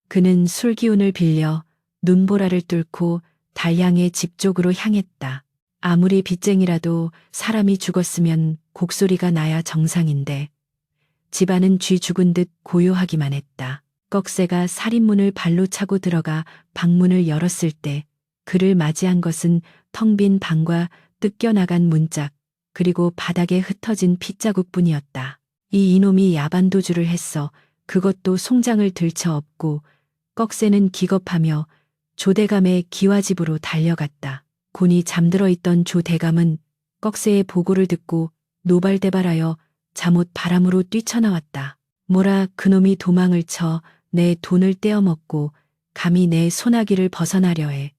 그는 술 기운을 빌려 눈보라를 뚫고 달량의 집 쪽으로 향했다. 아무리 빚쟁이라도 사람이 죽었으면 곡소리가 나야 정상인데 집안은 쥐 죽은 듯 고요하기만 했다. 꺽쇠가 살인문을 발로 차고 들어가 방문을 열었을 때 그를 맞이한 것은 텅 빈 방과 뜯겨나간 문짝, 그리고 바닥에 흩어진 핏자국뿐이었다. 이 이놈이 야반도주를 했어. 그것도 송장을 들쳐 업고 꺽쇠는 기겁하며 조대감의 기와집으로 달려갔다. 곤히 잠들어 있던 조대감은 꺽쇠의 보고를 듣고 노발대발하여 잠옷 바람으로 뛰쳐나왔다. 뭐라 그놈이 도망을 쳐 내 돈을 떼어먹고 감히 내 소나기를 벗어나려 해.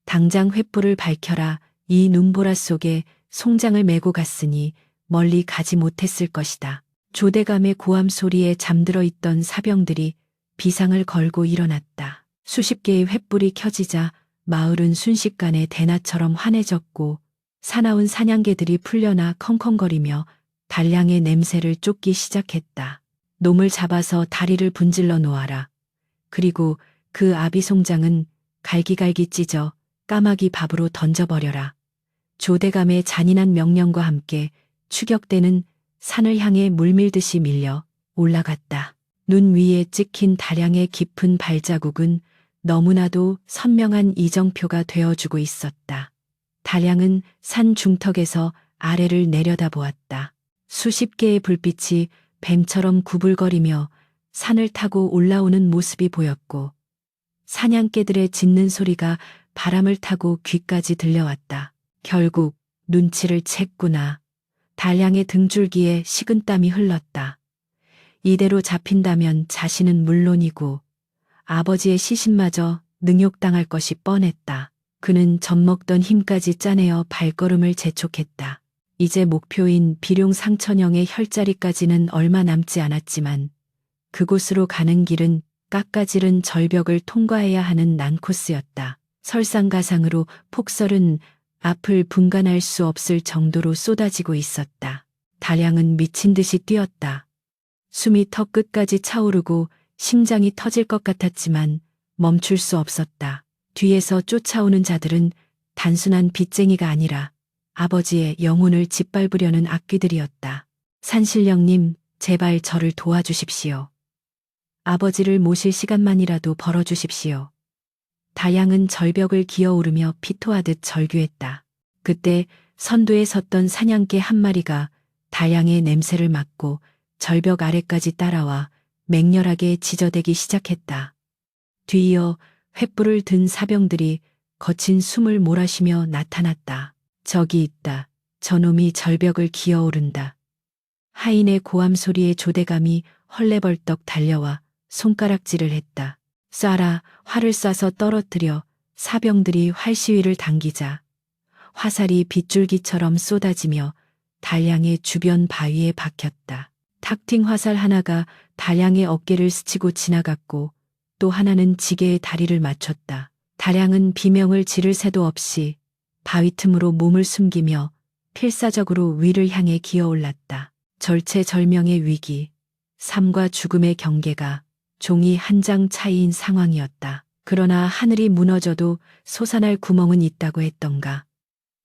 당장 횃불을 밝혀라. 이 눈보라 속에 송장을 메고 갔으니 멀리 가지 못했을 것이다. 조대감의 고함 소리에 잠들어 있던 사병들이 비상을 걸고 일어났다. 수십 개의 횃불이 켜지자 마을은 순식간에 대낮처럼 환해졌고 사나운 사냥개들이 풀려나 컹컹거리며 달량의 냄새를 쫓기 시작했다. 놈을 잡아서 다리를 분질러 놓아라. 그리고 그 아비송장은 갈기갈기 찢어 까마귀 밥으로 던져버려라. 조대감의 잔인한 명령과 함께 추격대는 산을 향해 물밀듯이 밀려 올라갔다. 눈 위에 찍힌 다량의 깊은 발자국은 너무나도 선명한 이정표가 되어주고 있었다. 다량은 산 중턱에서 아래를 내려다보았다. 수십 개의 불빛이 뱀처럼 구불거리며 산을 타고 올라오는 모습이 보였고 사냥개들의 짖는 소리가 바람을 타고 귀까지 들려왔다. 결국 눈치를 챘구나. 달량의 등줄기에 식은땀이 흘렀다. 이대로 잡힌다면 자신은 물론이고 아버지의 시신마저 능욕당할 것이 뻔했다. 그는 젖먹던 힘까지 짜내어 발걸음을 재촉했다. 이제 목표인 비룡 상천영의 혈자리까지는 얼마 남지 않았지만 그곳으로 가는 길은 깎아지른 절벽을 통과해야 하는 난코스였다. 설상가상으로 폭설은 앞을 분간할 수 없을 정도로 쏟아지고 있었다. 달량은 미친 듯이 뛰었다. 숨이 턱 끝까지 차오르고 심장이 터질 것 같았지만 멈출 수 없었다. 뒤에서 쫓아오는 자들은 단순한 빚쟁이가 아니라 아버지의 영혼을 짓밟으려는 악귀들이었다. 산신령님, 제발 저를 도와주십시오. 아버지를 모실 시간만이라도 벌어주십시오. 다양은 절벽을 기어오르며 피토하듯 절규했다. 그때 선두에 섰던 사냥개 한 마리가 다양의 냄새를 맡고 절벽 아래까지 따라와 맹렬하게 지저대기 시작했다. 뒤이어 횃불을 든 사병들이 거친 숨을 몰아쉬며 나타났다. 저기 있다. 저놈이 절벽을 기어오른다. 하인의 고함 소리에 조대감이 헐레벌떡 달려와 손가락질을 했다. 쏴라. 활을 쏴서 떨어뜨려. 사병들이 활시위를 당기자 화살이 빗줄기처럼 쏟아지며 달량의 주변 바위에 박혔다. 탁팅 화살 하나가 달량의 어깨를 스치고 지나갔고 또 하나는 지게의 다리를 맞췄다. 달량은 비명을 지를 새도 없이 바위 틈으로 몸을 숨기며 필사적으로 위를 향해 기어올랐다. 절체절명의 위기, 삶과 죽음의 경계가 종이 한 장 차이인 상황이었다. 그러나 하늘이 무너져도 솟아날 구멍은 있다고 했던가.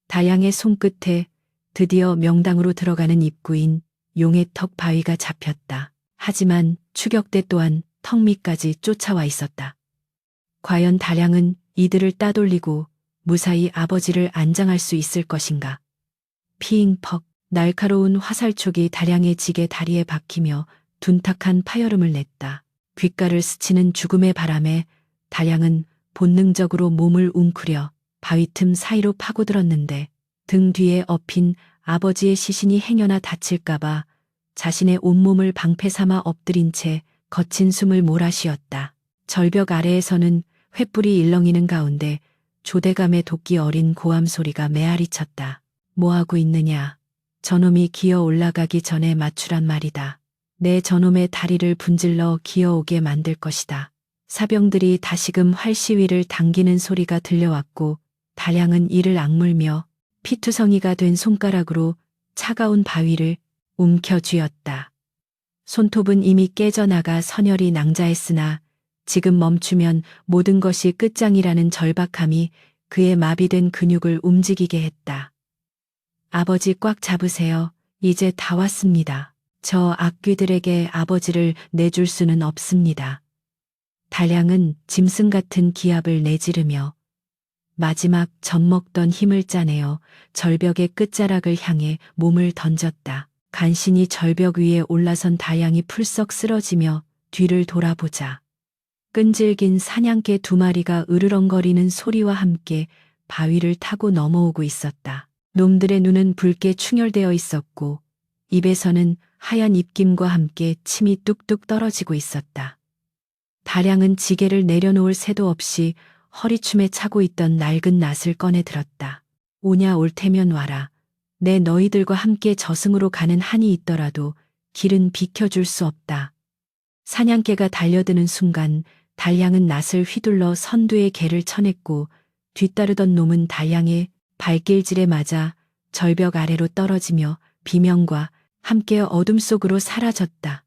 다양의 손끝에 드디어 명당으로 들어가는 입구인 용의 턱 바위가 잡혔다. 하지만 추격대 또한 턱 밑까지 쫓아와 있었다. 과연 다량은 이들을 따돌리고 무사히 아버지를 안장할 수 있을 것인가. 피잉퍽, 날카로운 화살촉이 다량의 지게 다리에 박히며 둔탁한 파열음을 냈다. 귓가를 스치는 죽음의 바람에 다량은 본능적으로 몸을 웅크려 바위 틈 사이로 파고들었는데 등 뒤에 엎인 아버지의 시신이 행여나 다칠까봐 자신의 온몸을 방패 삼아 엎드린 채 거친 숨을 몰아쉬었다. 절벽 아래에서는 횃불이 일렁이는 가운데 조대감의 도끼 어린 고함 소리가 메아리쳤다. 뭐하고 있느냐. 저놈이 기어 올라가기 전에 맞추란 말이다. 내 저놈의 다리를 분질러 기어오게 만들 것이다. 사병들이 다시금 활시위를 당기는 소리가 들려왔고 다량은 이를 악물며 피투성이가 된 손가락으로 차가운 바위를 움켜쥐었다. 손톱은 이미 깨져나가 선혈이 낭자했으나 지금 멈추면 모든 것이 끝장이라는 절박함이 그의 마비된 근육을 움직이게 했다. 아버지 꽉 잡으세요. 이제 다 왔습니다. 저 악귀들에게 아버지를 내줄 수는 없습니다. 달양은 짐승 같은 기합을 내지르며 마지막 젖먹던 힘을 짜내어 절벽의 끝자락을 향해 몸을 던졌다. 간신히 절벽 위에 올라선 달양이 풀썩 쓰러지며 뒤를 돌아보자 끈질긴 사냥개 2마리가 으르렁거리는 소리와 함께 바위를 타고 넘어오고 있었다. 놈들의 눈은 붉게 충혈되어 있었고 입에서는 하얀 입김과 함께 침이 뚝뚝 떨어지고 있었다. 달양은 지게를 내려놓을 새도 없이 허리춤에 차고 있던 낡은 낫을 꺼내 들었다. 오냐 올 테면 와라. 내 너희들과 함께 저승으로 가는 한이 있더라도 길은 비켜줄 수 없다. 사냥개가 달려드는 순간 달양은 낫을 휘둘러 선두에 개를 쳐냈고 뒤따르던 놈은 달양의 발길질에 맞아 절벽 아래로 떨어지며 비명과 함께 어둠 속으로 사라졌다.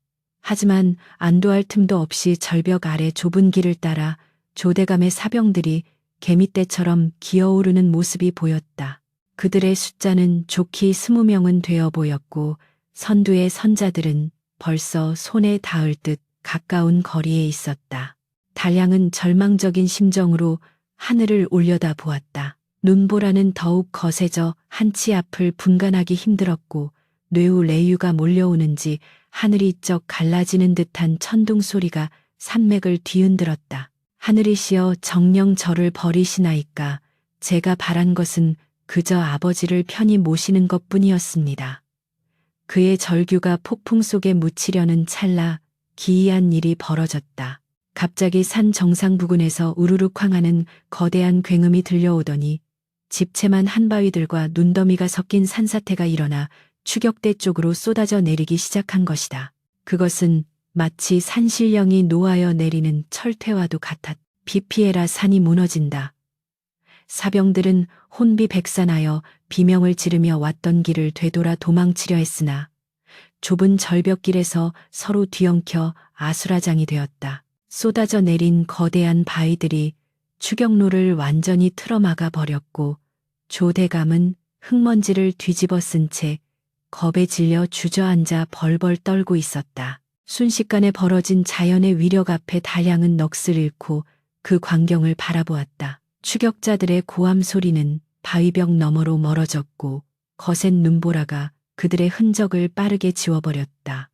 하지만 안도할 틈도 없이 절벽 아래 좁은 길을 따라 조대감의 사병들이 개미떼처럼 기어오르는 모습이 보였다. 그들의 숫자는 좋기 20명은 되어 보였고 선두의 선자들은 벌써 손에 닿을 듯 가까운 거리에 있었다. 달양은 절망적인 심정으로 하늘을 올려다 보았다. 눈보라는 더욱 거세져 한치 앞을 분간하기 힘들었고 뇌우레유가 몰려오는지 하늘이 쩍 갈라지는 듯한 천둥 소리가 산맥을 뒤흔들었다. 하늘이시여 정녕 저를 버리시나이까. 제가 바란 것은 그저 아버지를 편히 모시는 것뿐이었습니다. 그의 절규가 폭풍 속에 묻히려는 찰나 기이한 일이 벌어졌다. 갑자기 산 정상 부근에서 우르륵 황하는 거대한 굉음이 들려오더니 집채만 한바위들과 눈더미가 섞인 산사태가 일어나 추격대 쪽으로 쏟아져 내리기 시작한 것이다. 그것은 마치 산신령이 노하여 내리는 철퇴와도 같았다. 비피해라 산이 무너진다. 사병들은 혼비백산하여 비명을 지르며 왔던 길을 되돌아 도망치려 했으나 좁은 절벽길에서 서로 뒤엉켜 아수라장이 되었다. 쏟아져 내린 거대한 바위들이 추격로를 완전히 틀어막아 버렸고 조대감은 흙먼지를 뒤집어 쓴 채 겁에 질려 주저앉아 벌벌 떨고 있었다. 순식간에 벌어진 자연의 위력 앞에 달양은 넋을 잃고 그 광경을 바라보았다. 추격자들의 고함 소리는 바위벽 너머로 멀어졌고 거센 눈보라가 그들의 흔적을 빠르게 지워버렸다.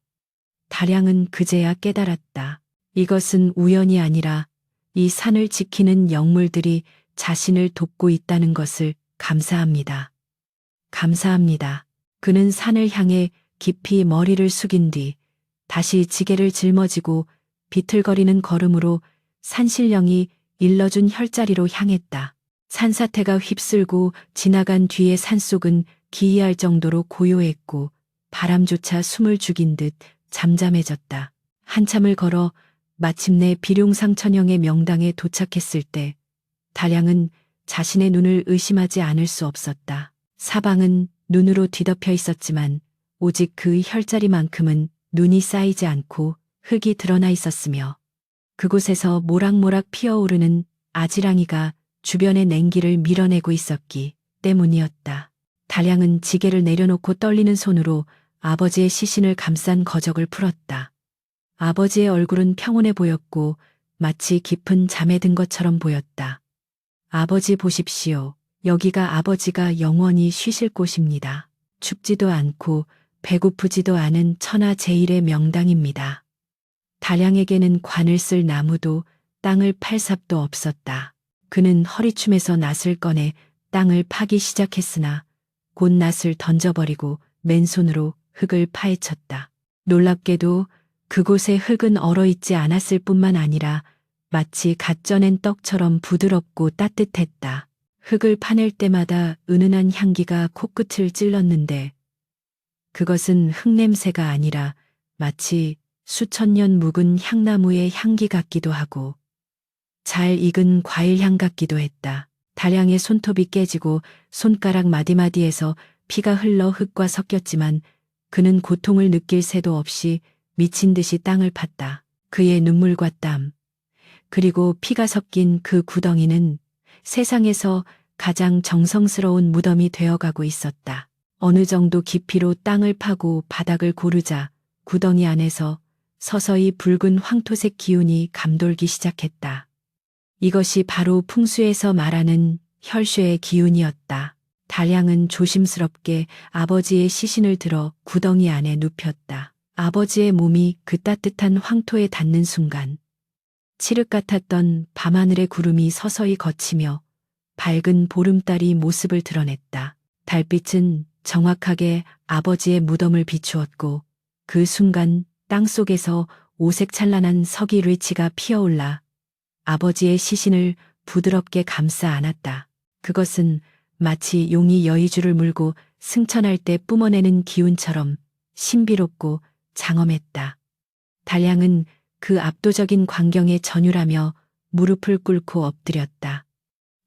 달양은 그제야 깨달았다. 이것은 우연이 아니라 이 산을 지키는 영물들이 자신을 돕고 있다는 것을 감사합니다. 감사합니다. 그는 산을 향해 깊이 머리를 숙인 뒤 다시 지게를 짊어지고 비틀거리는 걸음으로 산신령이 일러준 혈자리로 향했다. 산사태가 휩쓸고 지나간 뒤의 산속은 기이할 정도로 고요했고 바람조차 숨을 죽인 듯 잠잠해졌다. 한참을 걸어 마침내 비룡상천형의 명당에 도착했을 때 달양은 자신의 눈을 의심하지 않을 수 없었다. 사방은 눈으로 뒤덮여 있었지만 오직 그 혈자리만큼은 눈이 쌓이지 않고 흙이 드러나 있었으며 그곳에서 모락모락 피어오르는 아지랑이가 주변의 냉기를 밀어내고 있었기 때문이었다. 달양은 지게를 내려놓고 떨리는 손으로 아버지의 시신을 감싼 거적을 풀었다. 아버지의 얼굴은 평온해 보였고 마치 깊은 잠에 든 것처럼 보였다. 아버지 보십시오. 여기가 아버지가 영원히 쉬실 곳입니다. 춥지도 않고 배고프지도 않은 천하제일의 명당입니다. 달양에게는 관을 쓸 나무도 땅을 팔 삽도 없었다. 그는 허리춤에서 낫을 꺼내 땅을 파기 시작했으나 곧 낫을 던져버리고 맨손으로 흙을 파헤쳤다. 놀랍게도 그곳의 흙은 얼어있지 않았을 뿐만 아니라 마치 갓 쪄낸 떡처럼 부드럽고 따뜻했다. 흙을 파낼 때마다 은은한 향기가 코끝을 찔렀는데 그것은 흙냄새가 아니라 마치 수천 년 묵은 향나무의 향기 같기도 하고 잘 익은 과일향 같기도 했다. 달양의 손톱이 깨지고 손가락 마디마디에서 피가 흘러 흙과 섞였지만 그는 고통을 느낄 새도 없이 미친 듯이 땅을 팠다. 그의 눈물과 땀, 그리고 피가 섞인 그 구덩이는 세상에서 가장 정성스러운 무덤이 되어가고 있었다. 어느 정도 깊이로 땅을 파고 바닥을 고르자 구덩이 안에서 서서히 붉은 황토색 기운이 감돌기 시작했다. 이것이 바로 풍수에서 말하는 혈쉐의 기운이었다. 달양은 조심스럽게 아버지의 시신을 들어 구덩이 안에 눕혔다. 아버지의 몸이 그 따뜻한 황토에 닿는 순간 칠흑 같았던 밤하늘의 구름이 서서히 걷히며 밝은 보름달이 모습을 드러냈다. 달빛은 정확하게 아버지의 무덤을 비추었고 그 순간 땅속에서 오색찬란한 서기르치가 피어올라 아버지의 시신을 부드럽게 감싸 안았다. 그것은 마치 용이 여의주를 물고 승천할 때 뿜어내는 기운처럼 신비롭고 장엄했다. 달양은 그 압도적인 광경에 전율하며 무릎을 꿇고 엎드렸다.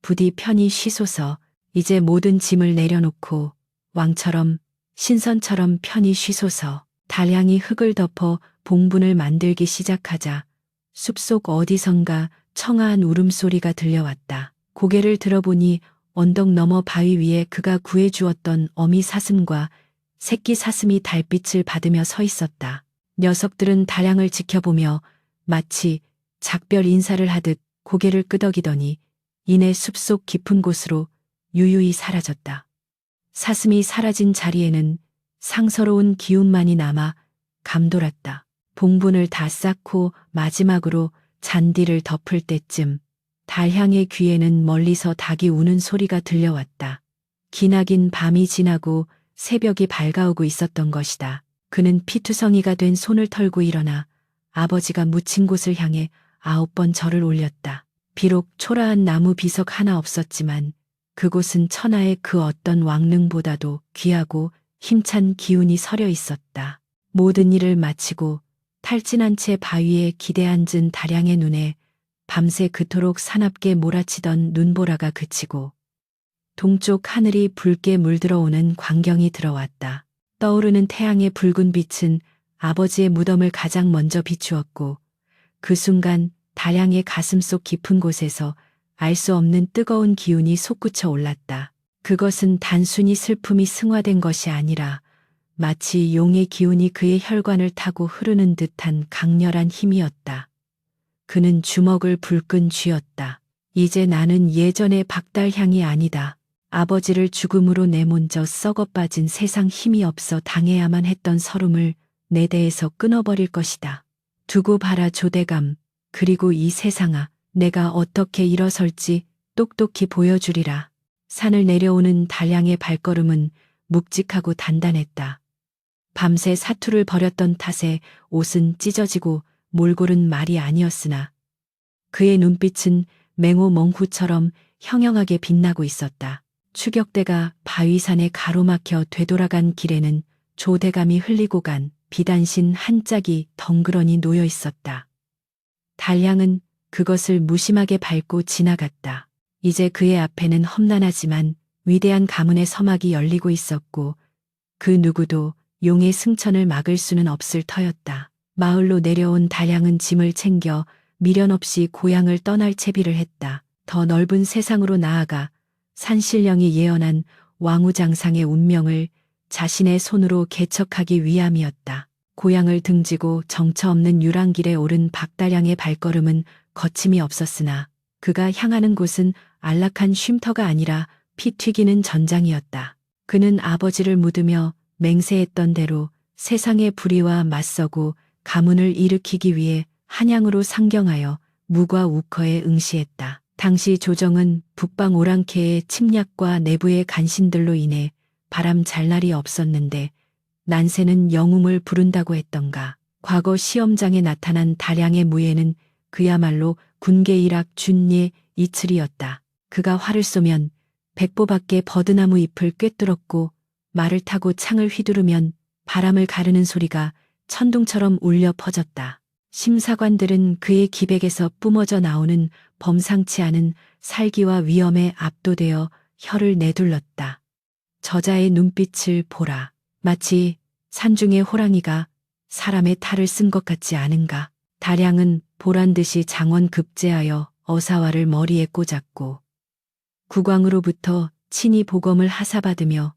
부디 편히 쉬소서. 이제 모든 짐을 내려놓고 왕처럼 신선처럼 편히 쉬소서. 달양이 흙을 덮어 봉분을 만들기 시작하자 숲속 어디선가 청아한 울음소리가 들려왔다. 고개를 들어보니 언덕 너머 바위 위에 그가 구해주었던 어미 사슴과 새끼 사슴이 달빛을 받으며 서 있었다. 녀석들은 달양을 지켜보며 마치 작별 인사를 하듯 고개를 끄덕이더니 이내 숲속 깊은 곳으로 유유히 사라졌다. 사슴이 사라진 자리에는 상서로운 기운만이 남아 감돌았다. 봉분을 다 쌓고 마지막으로 잔디를 덮을 때쯤 달향의 귀에는 멀리서 닭이 우는 소리가 들려왔다. 기나긴 밤이 지나고 새벽이 밝아오고 있었던 것이다. 그는 피투성이가 된 손을 털고 일어나 아버지가 묻힌 곳을 향해 9번 절을 올렸다. 비록 초라한 나무 비석 하나 없었지만 그곳은 천하의 그 어떤 왕릉보다도 귀하고 힘찬 기운이 서려 있었다. 모든 일을 마치고 탈진한 채 바위에 기대앉은 달양의 눈에 밤새 그토록 사납게 몰아치던 눈보라가 그치고 동쪽 하늘이 붉게 물들어오는 광경이 들어왔다. 떠오르는 태양의 붉은 빛은 아버지의 무덤을 가장 먼저 비추었고 그 순간 달양의 가슴속 깊은 곳에서 알 수 없는 뜨거운 기운이 솟구쳐 올랐다. 그것은 단순히 슬픔이 승화된 것이 아니라 마치 용의 기운이 그의 혈관을 타고 흐르는 듯한 강렬한 힘이었다. 그는 주먹을 불끈 쥐었다. 이제 나는 예전의 박달향이 아니다. 아버지를 죽음으로 내몬져 썩어빠진 세상 힘이 없어 당해야만 했던 서름을 내 대에서 끊어버릴 것이다. 두고 봐라 조대감. 그리고 이 세상아, 내가 어떻게 일어설지 똑똑히 보여주리라. 산을 내려오는 달양의 발걸음은 묵직하고 단단했다. 밤새 사투를 벌였던 탓에 옷은 찢어지고 몰골은 말이 아니었으나 그의 눈빛은 맹호 멍후처럼 형형하게 빛나고 있었다. 추격대가 바위산에 가로막혀 되돌아간 길에는 조대감이 흘리고 간 비단신 한 짝이 덩그러니 놓여 있었다. 달양은 그것을 무심하게 밟고 지나갔다. 이제 그의 앞에는 험난하지만 위대한 가문의 서막이 열리고 있었고 그 누구도 용의 승천을 막을 수는 없을 터였다. 마을로 내려온 달양은 짐을 챙겨 미련 없이 고향을 떠날 채비를 했다. 더 넓은 세상으로 나아가 산신령이 예언한 왕우장상의 운명을 자신의 손으로 개척하기 위함이었다. 고향을 등지고 정처 없는 유랑길에 오른 박달양의 발걸음은 거침이 없었으나 그가 향하는 곳은 안락한 쉼터가 아니라 피 튀기는 전장이었다. 그는 아버지를 묻으며 맹세했던 대로 세상의 불의와 맞서고 가문을 일으키기 위해 한양으로 상경하여 무과 우커에 응시했다. 당시 조정은 북방 오랑캐의 침략과 내부의 간신들로 인해 바람 잘 날이 없었는데 난세는 영웅을 부른다고 했던가. 과거 시험장에 나타난 달양의 무예는 그야말로 군계일학 준예 이틀이었다. 그가 활을 쏘면 백보밖에 버드나무 잎을 꿰뚫었고 말을 타고 창을 휘두르면 바람을 가르는 소리가 천둥처럼 울려 퍼졌다. 심사관들은 그의 기백에서 뿜어져 나오는 범상치 않은 살기와 위엄에 압도되어 혀를 내둘렀다. 저자의 눈빛을 보라. 마치 산중의 호랑이가 사람의 탈을 쓴 것 같지 않은가. 달양은 보란듯이 장원 급제하여 어사화를 머리에 꽂았고 국왕으로부터 친히 보검을 하사받으며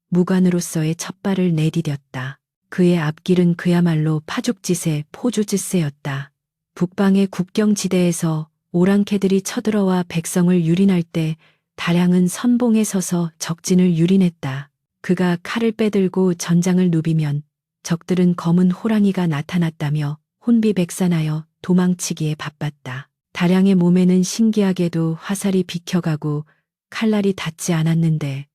무관으로서의 첫발을 내디뎠다. 그의 앞길은 그야말로 파죽지세 포주지세였다. 북방의 국경지대에서 오랑캐들이 쳐들어와 백성을 유린할 때 다량은 선봉에 서서 적진을 유린했다. 그가 칼을 빼들고 전장을 누비면 적들은 검은 호랑이가 나타났다며 혼비백산하여 도망치기에 바빴다. 다량의 몸에는 신기하게도 화살이 비켜가고 칼날이 닿지 않았는데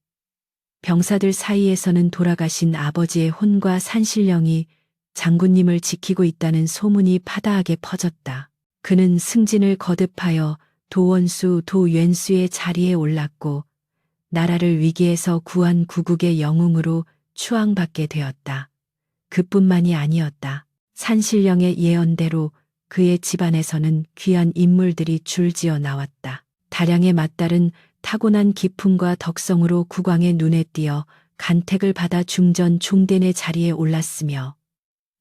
병사들 사이에서는 돌아가신 아버지의 혼과 산신령이 장군님을 지키고 있다는 소문이 파다하게 퍼졌다. 그는 승진을 거듭하여 도원수, 도元수의 자리에 올랐고 나라를 위기에서 구한 구국의 영웅으로 추앙받게 되었다. 그뿐만이 아니었다. 산신령의 예언대로 그의 집안에서는 귀한 인물들이 줄지어 나왔다. 다량의 맏딸은 타고난 기품과 덕성으로 국왕의 눈에 띄어 간택을 받아 중전 종된의 자리에 올랐으며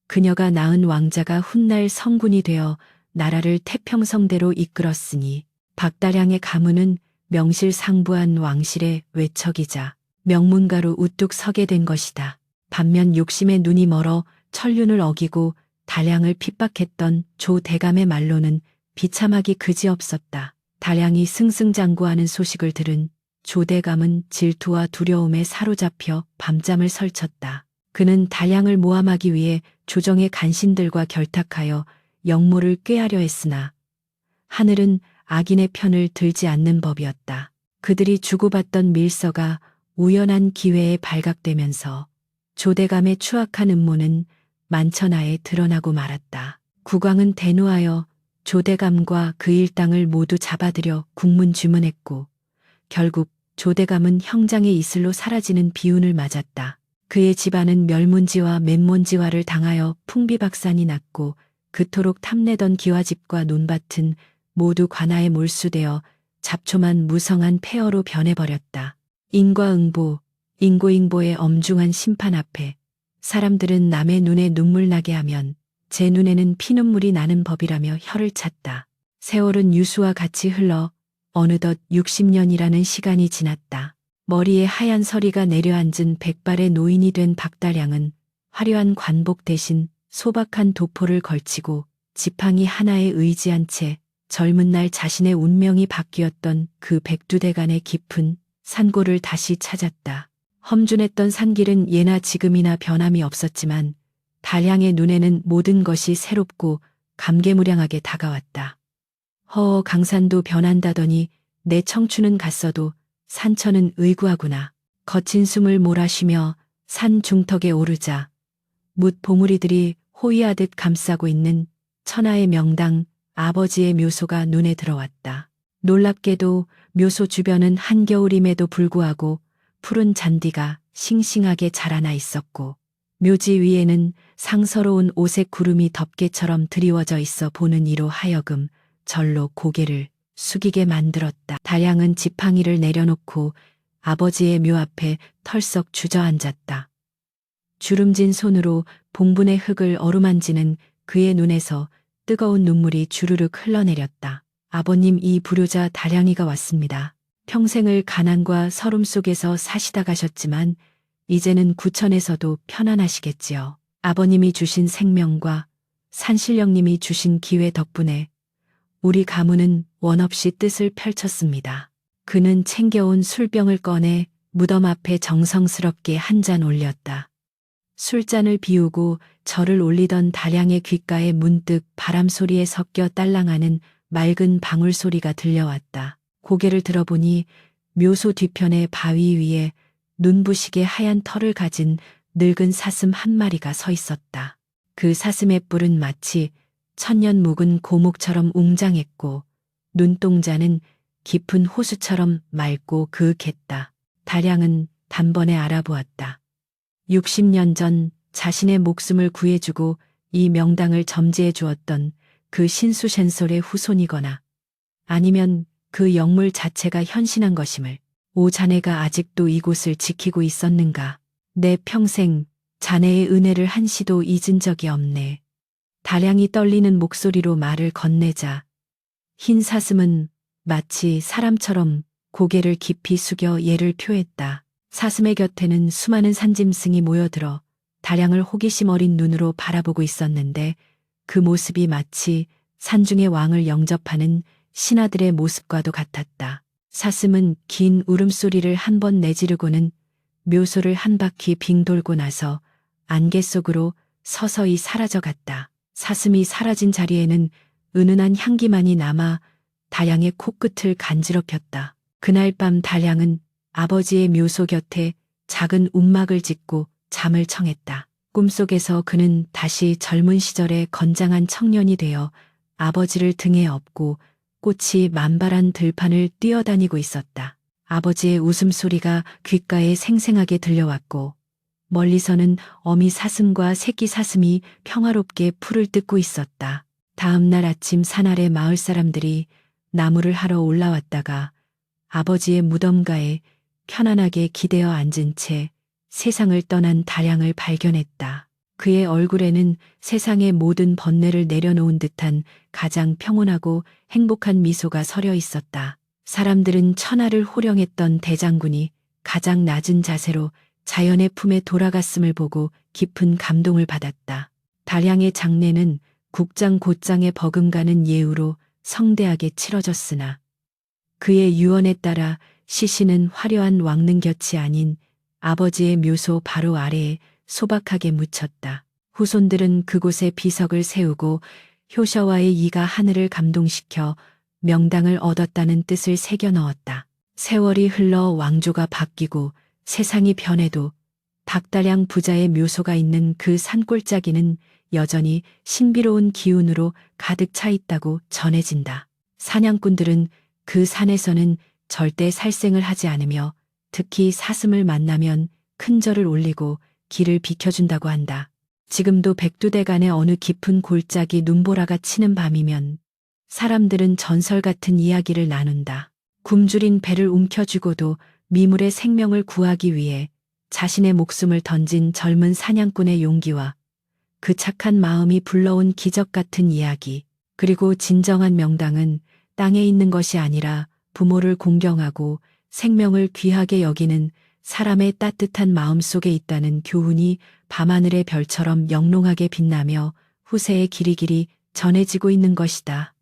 그녀가 낳은 왕자가 훗날 성군이 되어 나라를 태평성대로 이끌었으니 박다량의 가문은 명실상부한 왕실의 외척이자 명문가로 우뚝 서게 된 것이다. 반면 욕심에 눈이 멀어 천륜을 어기고 다량을 핍박했던 조대감의 말로는 비참하기 그지없었다. 다량이 승승장구하는 소식을 들은 조대감은 질투와 두려움에 사로잡혀 밤잠을 설쳤다. 그는 다량을 모함하기 위해 조정의 간신들과 결탁하여 영모를 꾀하려 했으나 하늘은 악인의 편을 들지 않는 법이었다. 그들이 주고받던 밀서가 우연한 기회에 발각되면서 조대감의 추악한 음모는 만천하에 드러나고 말았다. 국왕은 대노하여 조대감과 그 일당을 모두 잡아들여 국문주문했고 결국 조대감은 형장의 이슬로 사라지는 비운을 맞았다. 그의 집안은 멸문지와 맹문지화를 당하여 풍비박산이 났고 그토록 탐내던 기와집과 논밭은 모두 관아에 몰수되어 잡초만 무성한 폐허로 변해버렸다. 인과응보, 인고잉보의 엄중한 심판 앞에 사람들은 남의 눈에 눈물 나게 하면 제 눈에는 피눈물이 나는 법이라며 혀를 찼다. 세월은 유수와 같이 흘러 어느덧 60년이라는 시간이 지났다. 머리에 하얀 서리가 내려앉은 백발의 노인이 된 박다량은 화려한 관복 대신 소박한 도포를 걸치고 지팡이 하나에 의지한 채 젊은 날 자신의 운명이 바뀌었던 그 백두대간의 깊은 산고를 다시 찾았다. 험준했던 산길은 예나 지금이나 변함이 없었지만 다량의 눈에는 모든 것이 새롭고 감개무량하게 다가왔다. 허 강산도 변한다더니 내 청춘은 갔어도 산천은 의구하구나. 거친 숨을 몰아쉬며 산 중턱에 오르자 뭇 봉우리들이 호위하듯 감싸고 있는 천하의 명당 아버지의 묘소가 눈에 들어왔다. 놀랍게도 묘소 주변은 한겨울임에도 불구하고 푸른 잔디가 싱싱하게 자라나 있었고 묘지 위에는 상서로운 오색 구름이 덮개처럼 드리워져 있어 보는 이로 하여금 절로 고개를 숙이게 만들었다. 다량은 지팡이를 내려놓고 아버지의 묘 앞에 털썩 주저앉았다. 주름진 손으로 봉분의 흙을 어루만지는 그의 눈에서 뜨거운 눈물이 주르륵 흘러내렸다. 아버님, 이 불효자 다량이가 왔습니다. 평생을 가난과 서름 속에서 사시다 가셨지만 이제는 구천에서도 편안하시겠지요. 아버님이 주신 생명과 산신령님이 주신 기회 덕분에 우리 가문은 원없이 뜻을 펼쳤습니다. 그는 챙겨온 술병을 꺼내 무덤 앞에 정성스럽게 한 잔 올렸다. 술잔을 비우고 절을 올리던 다량의 귓가에 문득 바람소리에 섞여 딸랑하는 맑은 방울소리가 들려왔다. 고개를 들어보니 묘소 뒤편의 바위 위에 눈부시게 하얀 털을 가진 늙은 사슴 한 마리가 서 있었다. 그 사슴의 뿔은 마치 천년 묵은 고목처럼 웅장했고 눈동자는 깊은 호수처럼 맑고 그윽했다. 다량은 단번에 알아보았다. 60년 전 자신의 목숨을 구해주고 이 명당을 점지해 주었던 그 신수셴솔의 후손이거나 아니면 그 영물 자체가 현신한 것임을. 오, 자네가 아직도 이곳을 지키고 있었는가. 내 평생 자네의 은혜를 한시도 잊은 적이 없네. 다량이 떨리는 목소리로 말을 건네자 흰 사슴은 마치 사람처럼 고개를 깊이 숙여 예를 표했다. 사슴의 곁에는 수많은 산짐승이 모여들어 다량을 호기심 어린 눈으로 바라보고 있었는데 그 모습이 마치 산중의 왕을 영접하는 신하들의 모습과도 같았다. 사슴은 긴 울음소리를 한 번 내지르고는 묘소를 한 바퀴 빙 돌고 나서 안개 속으로 서서히 사라져갔다. 사슴이 사라진 자리에는 은은한 향기만이 남아 다량의 코끝을 간지럽혔다. 그날 밤 다량은 아버지의 묘소 곁에 작은 움막을 짓고 잠을 청했다. 꿈속에서 그는 다시 젊은 시절의 건장한 청년이 되어 아버지를 등에 업고 꽃이 만발한 들판을 뛰어다니고 있었다. 아버지의 웃음소리가 귓가에 생생하게 들려왔고 멀리서는 어미 사슴과 새끼 사슴이 평화롭게 풀을 뜯고 있었다. 다음 날 아침 산아래 마을 사람들이 나무를 하러 올라왔다가 아버지의 무덤가에 편안하게 기대어 앉은 채 세상을 떠난 다량을 발견했다. 그의 얼굴에는 세상의 모든 번뇌를 내려놓은 듯한 가장 평온하고 행복한 미소가 서려 있었다. 사람들은 천하를 호령했던 대장군이 가장 낮은 자세로 자연의 품에 돌아갔음을 보고 깊은 감동을 받았다. 다량의 장례는 국장 곧장에 버금가는 예우로 성대하게 치러졌으나 그의 유언에 따라 시신은 화려한 왕릉곁이 아닌 아버지의 묘소 바로 아래에 소박하게 묻혔다. 후손들은 그곳에 비석을 세우고 효셔와의 이가 하늘을 감동시켜 명당을 얻었다는 뜻을 새겨 넣었다. 세월이 흘러 왕조가 바뀌고 세상이 변해도 박다량 부자의 묘소가 있는 그 산골짜기는 여전히 신비로운 기운으로 가득 차 있다고 전해진다. 사냥꾼들은 그 산에서는 절대 살생을 하지 않으며 특히 사슴을 만나면 큰 절을 올리고 길을 비켜준다고 한다. 지금도 백두대간의 어느 깊은 골짜기 눈보라가 치는 밤이면 사람들은 전설 같은 이야기를 나눈다. 굶주린 배를 움켜쥐고도 미물의 생명을 구하기 위해 자신의 목숨을 던진 젊은 사냥꾼의 용기와 그 착한 마음이 불러온 기적 같은 이야기. 그리고 진정한 명당은 땅에 있는 것이 아니라 부모를 공경하고 생명을 귀하게 여기는 사람의 따뜻한 마음 속에 있다는 교훈이 밤하늘의 별처럼 영롱하게 빛나며 후세에 길이길이 전해지고 있는 것이다.